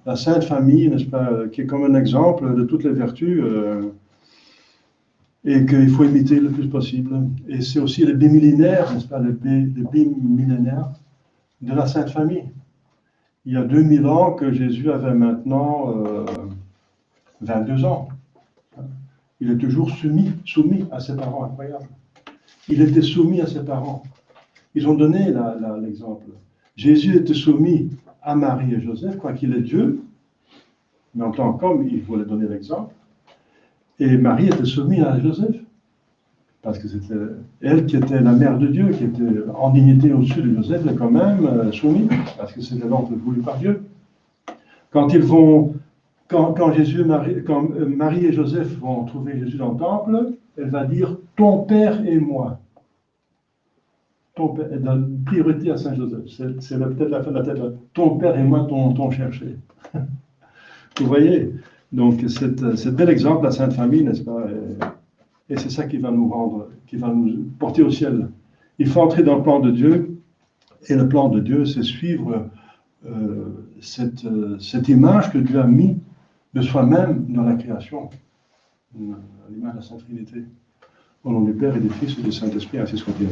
la Sainte Famille, n'est-ce pas, qui est comme un exemple de toutes les vertus et qu'il faut imiter le plus possible. Et c'est aussi le bimillénaire, n'est-ce pas, le bimillénaire de la Sainte Famille. Il y a 2000 ans que Jésus avait maintenant 22 ans. Il est toujours soumis à ses parents, incroyable. Il était soumis à ses parents. Ils ont donné l'exemple. Jésus était soumis à Marie et Joseph, quoiqu'il est Dieu, mais en tant qu'homme, il voulait donner l'exemple. Et Marie était soumise à Joseph, parce que c'était elle qui était la mère de Dieu, qui était en dignité au-dessus de Joseph, mais quand même soumise, parce que c'était l'ordre voulu par Dieu. Quand Marie et Joseph vont trouver Jésus dans le temple, elle va dire « ton père et moi ». Elle donne priorité à Saint Joseph. C'est peut-être la fin de la tête. Ton père et moi t'ont cherché. Vous voyez? Donc, c'est bel exemple, la Sainte Famille, n'est-ce pas? Et c'est ça qui va nous porter au ciel. Il faut entrer dans le plan de Dieu, et le plan de Dieu, c'est suivre cette image que Dieu a mise de soi-même dans la création, l'image de la Sainte Trinité. Au nom du Père et du Fils et du Saint-Esprit, ainsi soit-il.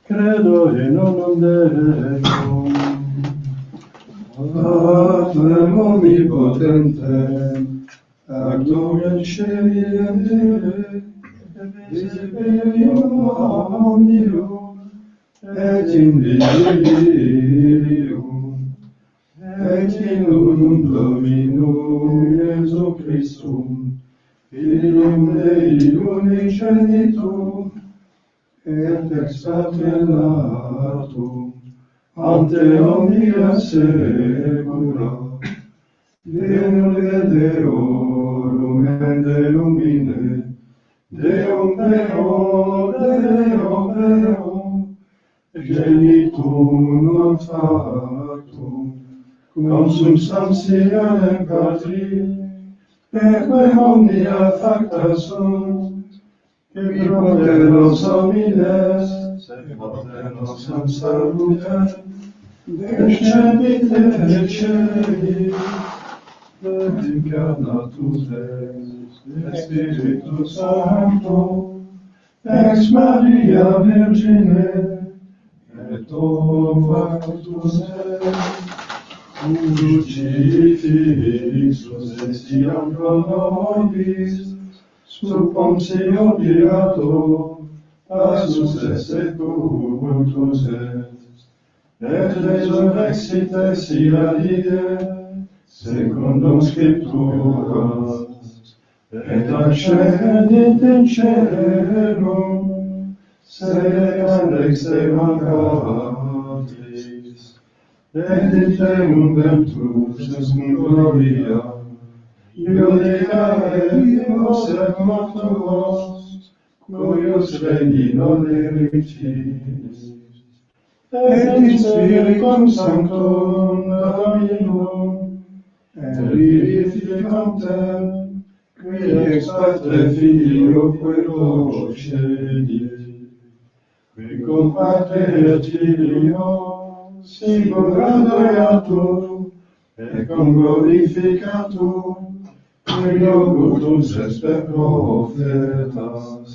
Credo in unum Deum, Patrem omnipotentem, actum in celi et terre, visibilium omnium, et invisibilium, et in unum Dominum Iesu Christum, Filium Dei unigenitum, et expatriatum, ante omnia saecula, Deum Deorum et Deum Ine, Deum Deum, genitum non factum, cum substantialem Patri, et quae omnia facta sunt, et poteros homines, et poteros am salutem, descendit et celi, et incarnatus est, Spiritus Sancto, ex Maria Virgine, et factus est, crucifixus estiam pro nobis, sub Pontio Pilato, passus et sepultus et resurrexit sia die, secundum Scripturas, et ascendit in caelum, sedeat extrema Patris, et iterum ventus cum gloria, Iudica et vos et mortuos, cujus regni non erectis, et in Spiritum Sanctum Dominum, et vivificantem, qui ex Patre Filio procedit, qui cum Patre et Filio sigur adoratur, et cum glorificatur, qui locutus est per prophetas,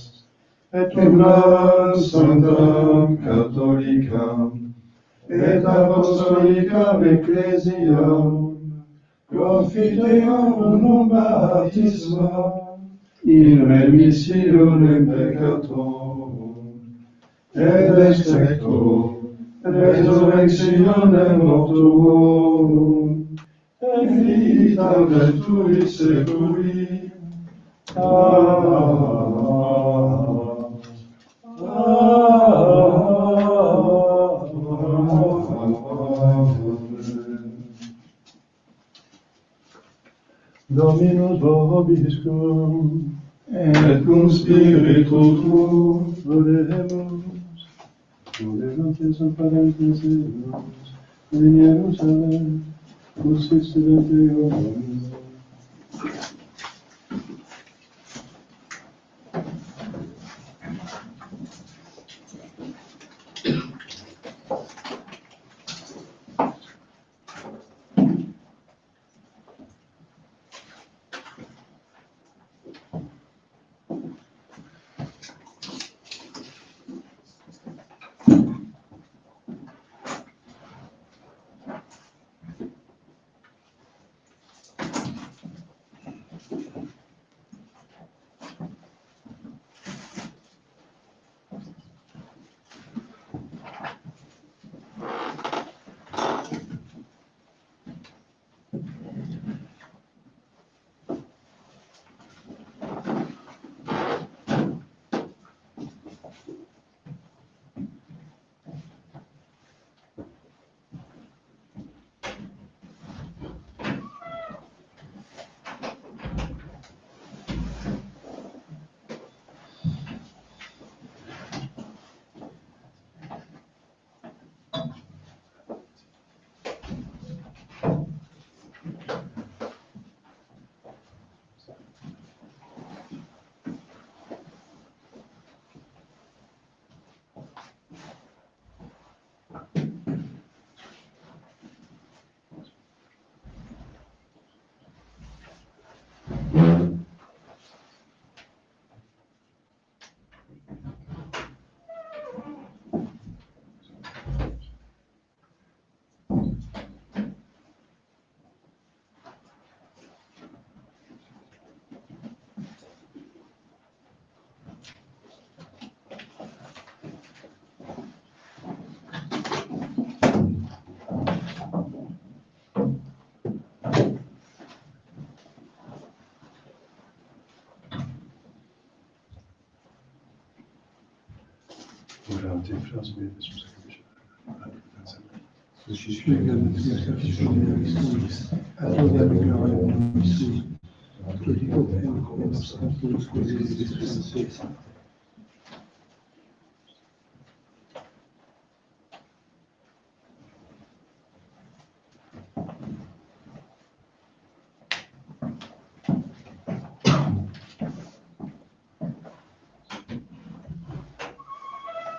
et una sanctam catholicam, et apostolicam ecclesiam, confideam unum baptismam, in remissionem peccatorum, et excepto resurrectionem mortuorum, et vitam virtui seculi. Dominus vobiscum, Et cum spiritu tuo, volemus, voluntas parentes eos, in Jerusalem, consistente Deum.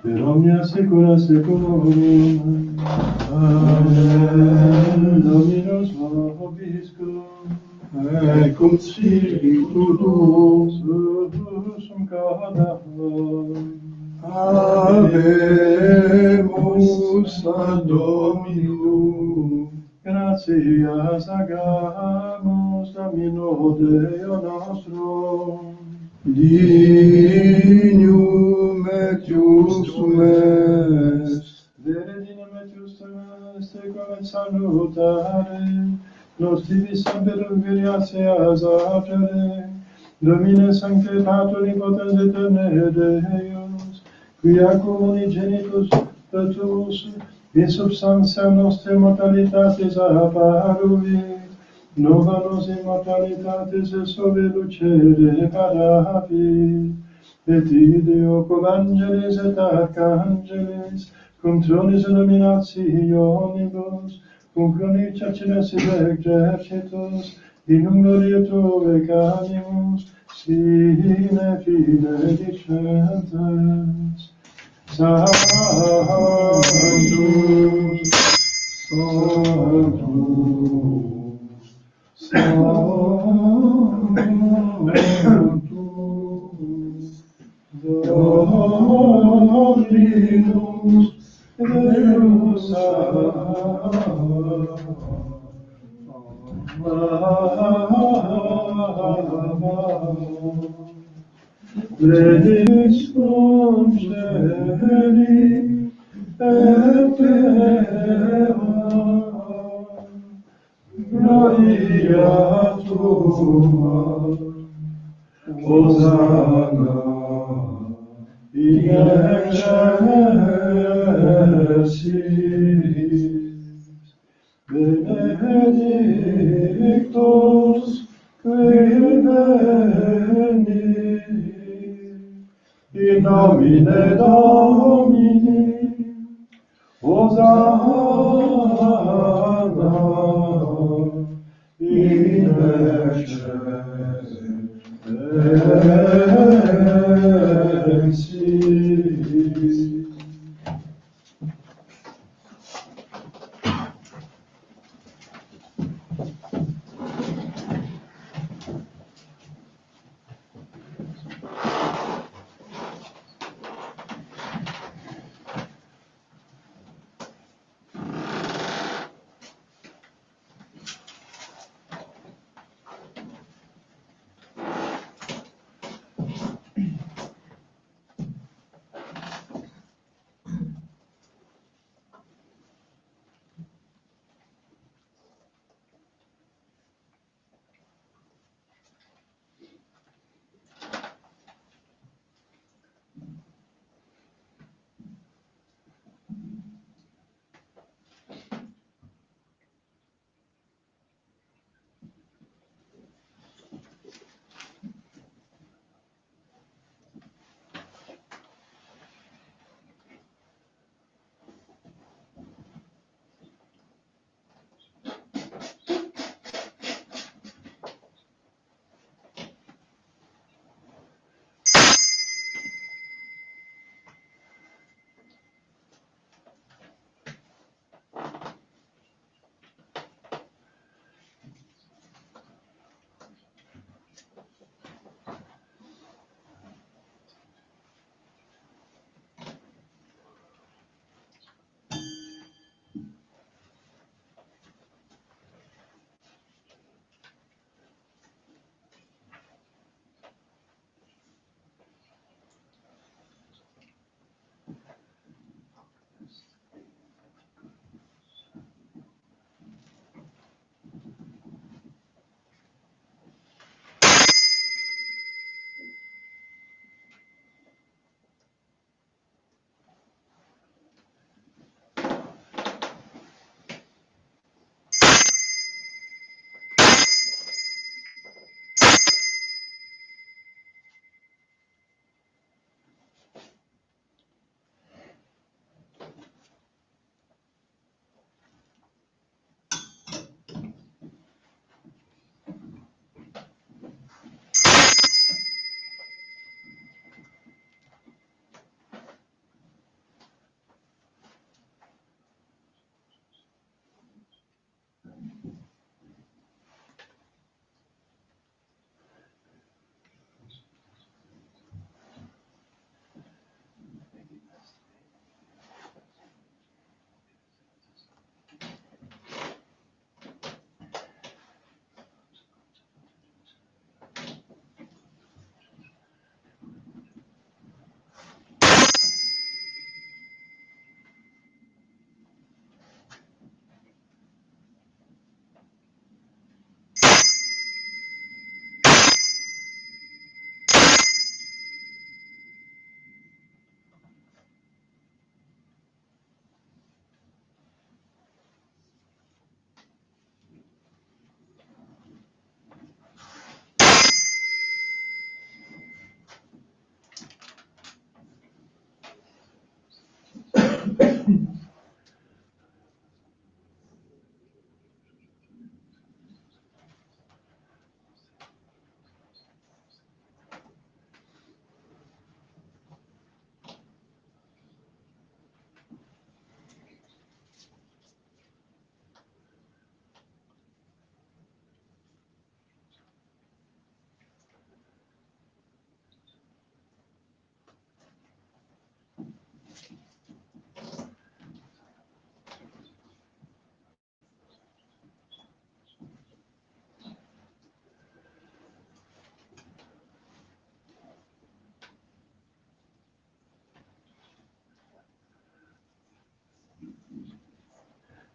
Per omnia saecula saeculorum. Amen. Dominus vobiscum. et cum spiritu tuo, Sum cadaver. habemus ad Dominum. Gratias agamus Domino Deo nostro. Dignum et justum est, Veredinem et justum est, ecum et salutare, nos tibi semperum viriatias aptere, Domine sanctipatur potens aeterne Deus, quia cum unigenitus tuus, in substantia nostra mortalitatis apparuvit, nova nos immortalitatis et sobe lucere paravit, et ideo cum angelis et archangelis, cum tronis illuminationibus, cum croniciaciles exercitus, in gloria tuae canimus, sine fine dicentes. Sanctus, Sanctus, Sanctus, Dominus Deus Benedictus celi et terra, gloria tua, Hosanna in excelsis, benedictus qui venit, in nomine Domini, Hosanna in excelsis.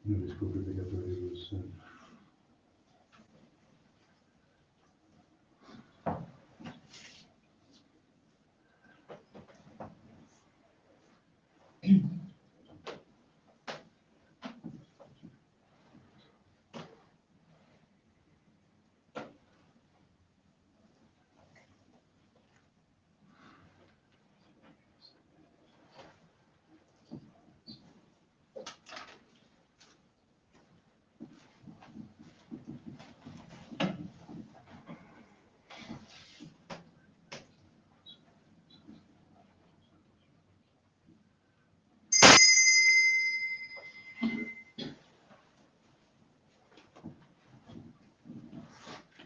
Dove scopre i peccatori rosse.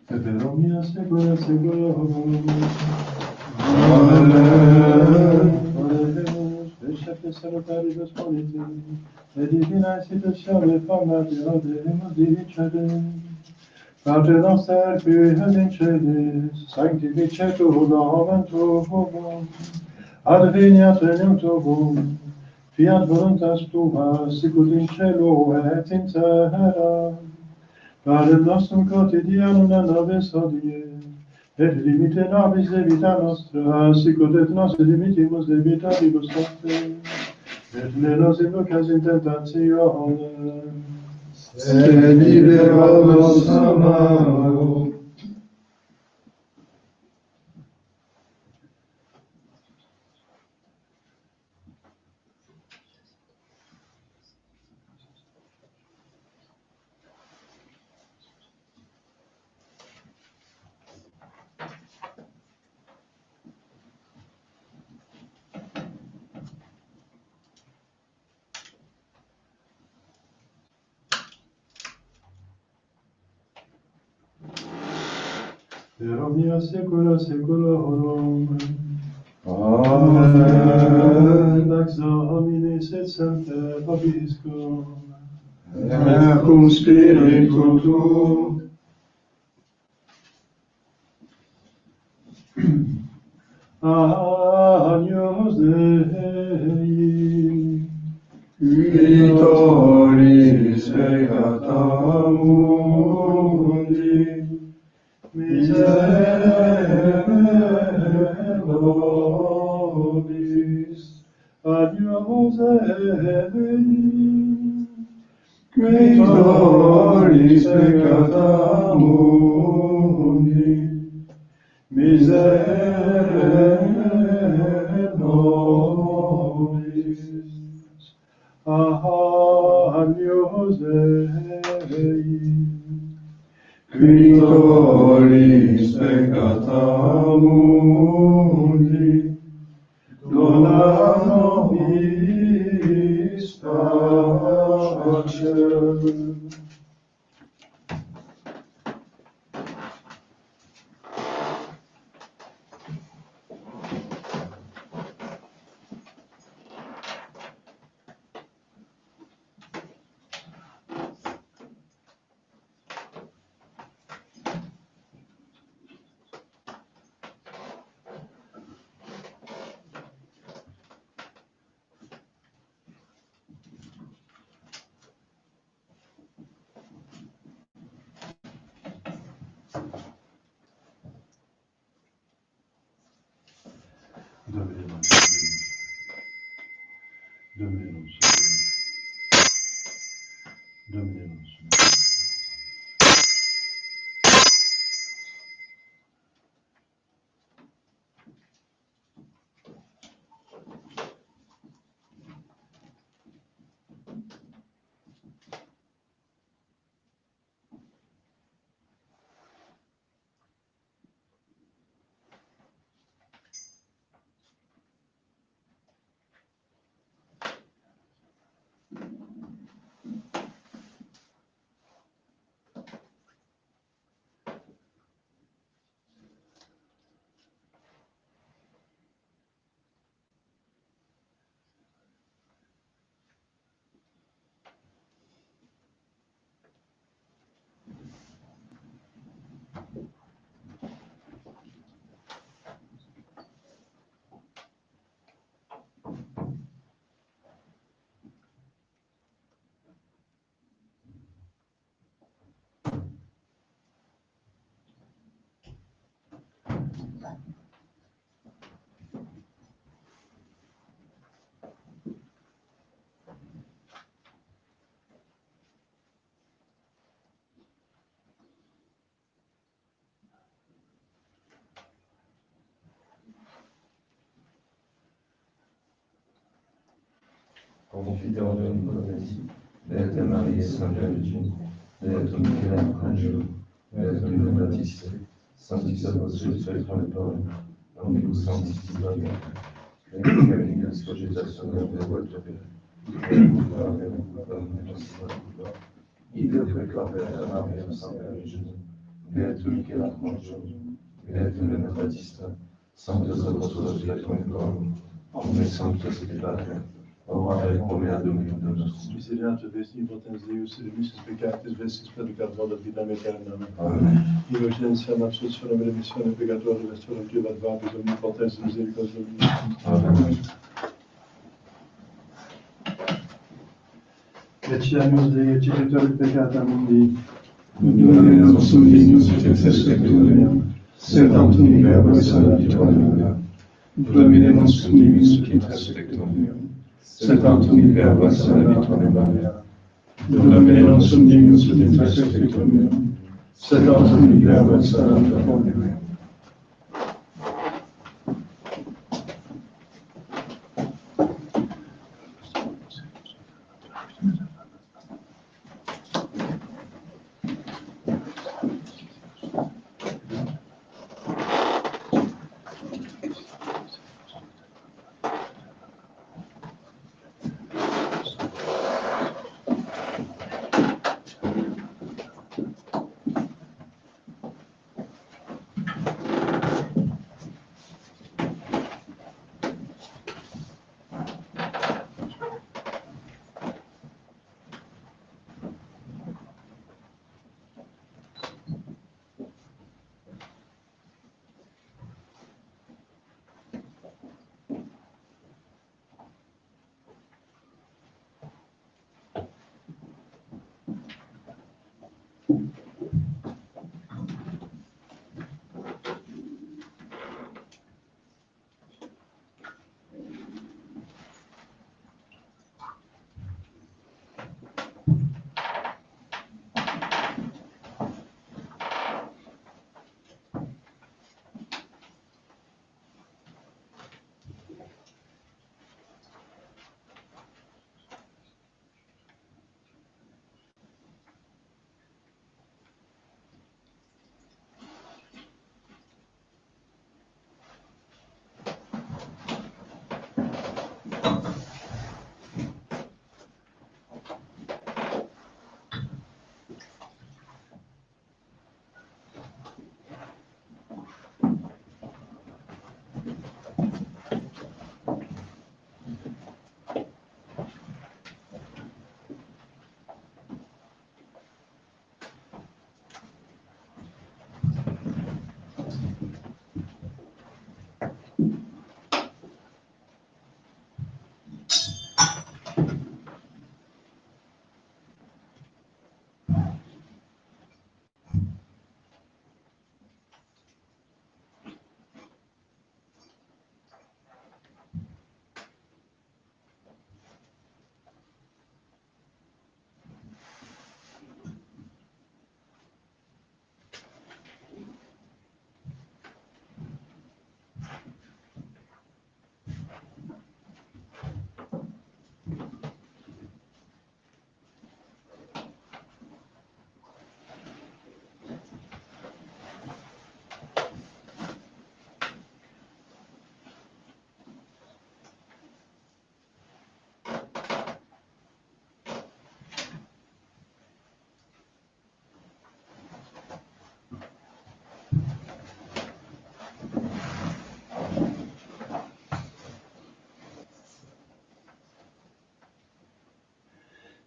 Per omnia secula seculorum. Amen. Oremus, Bishop Salutaris Politi, et divina institutione formati Deus dicere, Pater noster qui es in celis, sanctificetur nomen tuum, adveniat regnum tuum, fiat voluntas tua, sicut in cielo et in terra. Panem nostrum quotidianum da nobis hodie, et dimite nobis debita nostra, sicut et nos dimitimus debitoribus nostri, et ne nos inducas in tentationem, sed libera nos a malo. per omnia secula seculorum. Amen. Pax hominis et semper vobiscum. Et cum spiritu tuo, Agnus Dei, Victoris peccata mundi, miserere nobis. Agnus Dei, Victoris peccata mundi, miserere nobis. Agnus Dei, Victoris peccata mundi, dona nobis pacem. Domine non Domine non confident de l'hypocrisie, Beata Maria, Saint Virgine, Beatum Michelangelo, Beatum Leone Battista, Sanctis Apostolus Petronepone, Omnibus Sanctis Divina, Benedicatus Cogitationem Verbotum, Ideo peccator Beata Maria, Saint Virgine, Beatum Michelangelo, Beatum Leone Battista, Sanctus Apostolus Petronepone, Omnes Sanctus et Pater, ora et pro mea Domini nostrum. Miserere vesti potens Deus, remissus peccatis vestis predicatorum vitam aeternam. Amen. Inocentia Salvatus Sonum remissione peccatorum est sonum Deo vabis omnipotens misericordiae Domini. Amen. Ecceamus Dei, eccepitor peccata mundi. Domine nostrum dignus et exercitum, sed autem verbo salvationem. Domine nostrum dignus et exercitum, sed autem verbo salvationem. Domine nostrum dignus et exercitum, sed autem verbo salvationem.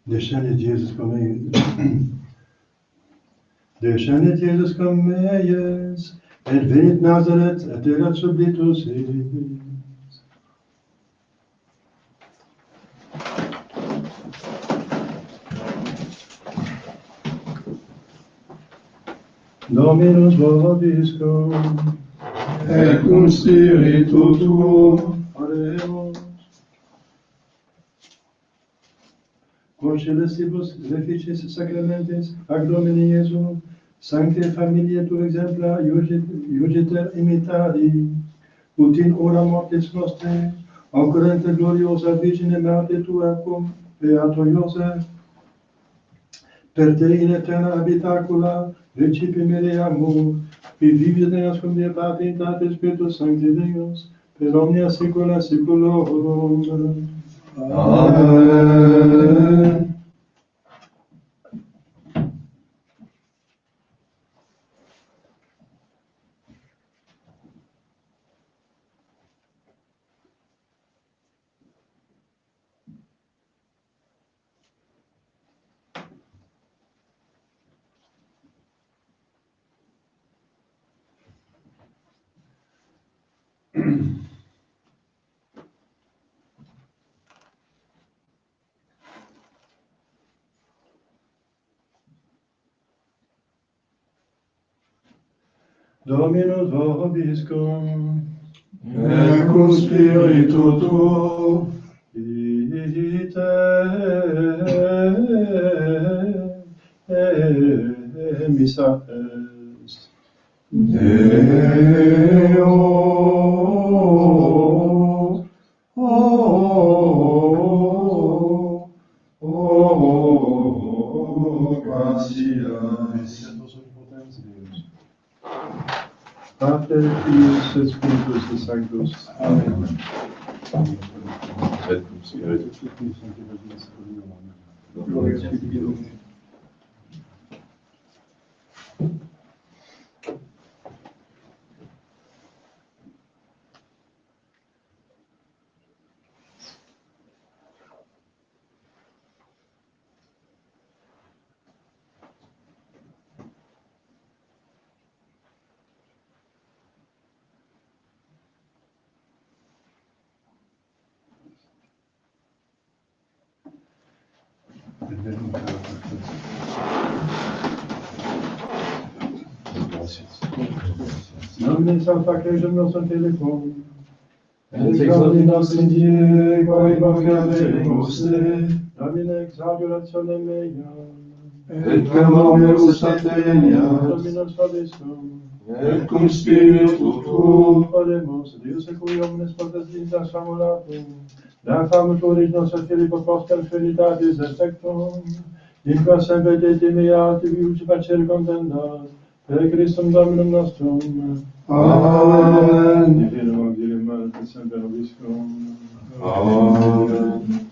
Descended Jesus come Descended Jesus come meius, et venit Nazareth, et erat sublitus eis. Dominus vobiscum, Et cum spiritu tuo, oremus. Quod celestibus reficis sacramentis, ac Domini Iesu, sancte familiae tu exempla iugiter imitari, ut in hora mortis nostre Occorrente gloriosa Virgine Madre Tuae, Beato Iosef, per te in eterna habitacula, recipi mereamur, qui vivis de nascondere Patri, Spiritus Sancti Deus, per omnia saecula saeculorum. Amen. Dominus vobiscum, Et cum spiritu tuo, ite missa est. Deo, gratias. Pater, Filius et Spiritus Sanctus. Amen. Et cum spiritu. Gloria Patri Deus. Nomine Sanctarum nostrum telecom. Et examinamus in die, quae vacatimus te, Domine exaudurationem meam. et camomerus ateniat, Dominus vobiscum. et cum spiritu tuo, Oremus, Deus et cui omnes potest dignitatis famulatum, da famuturis nostra Filipo postem Trinitatis et sectum, in qua semper te timeat, vius pacer contendat, per Christum Dominum nostrum. Amen. Divino Evangelium et semper vobiscum. Amen.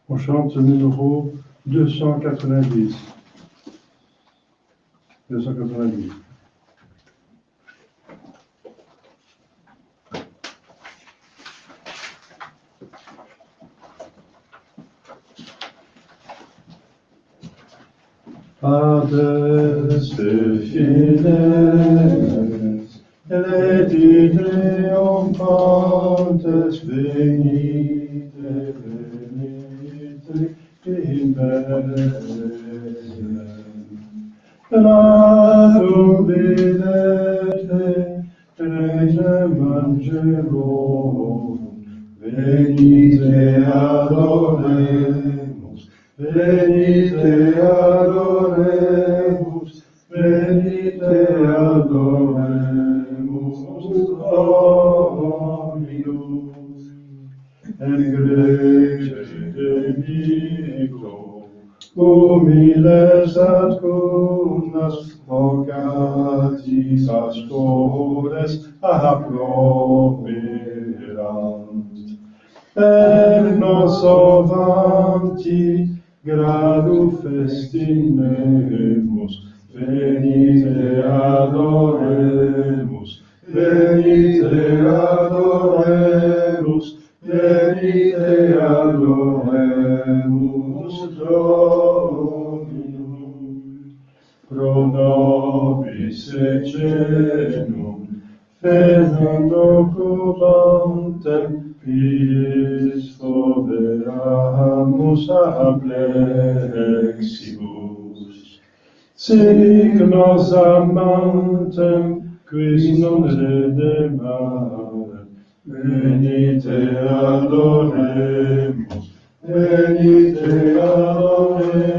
On chante le numéro 290. 290. Ades fides, et triumphantes venite, venite in Bethlehem. Latum videte, regem angelorum, venite adoremus, venite adoremus, venite adoremus Dominus. Egrege Demico, humiles ad cunas, vocatis pastores approperant. Et nos ovanti gradu festinemus, venite adoremus, venite adoremus, venite Oremus Dominum, pro nobis ecenum, ferendo cubantem, pis foveramus aplexibus. Signos amantem, quis non redemare, venite adoremus, venite adoremus.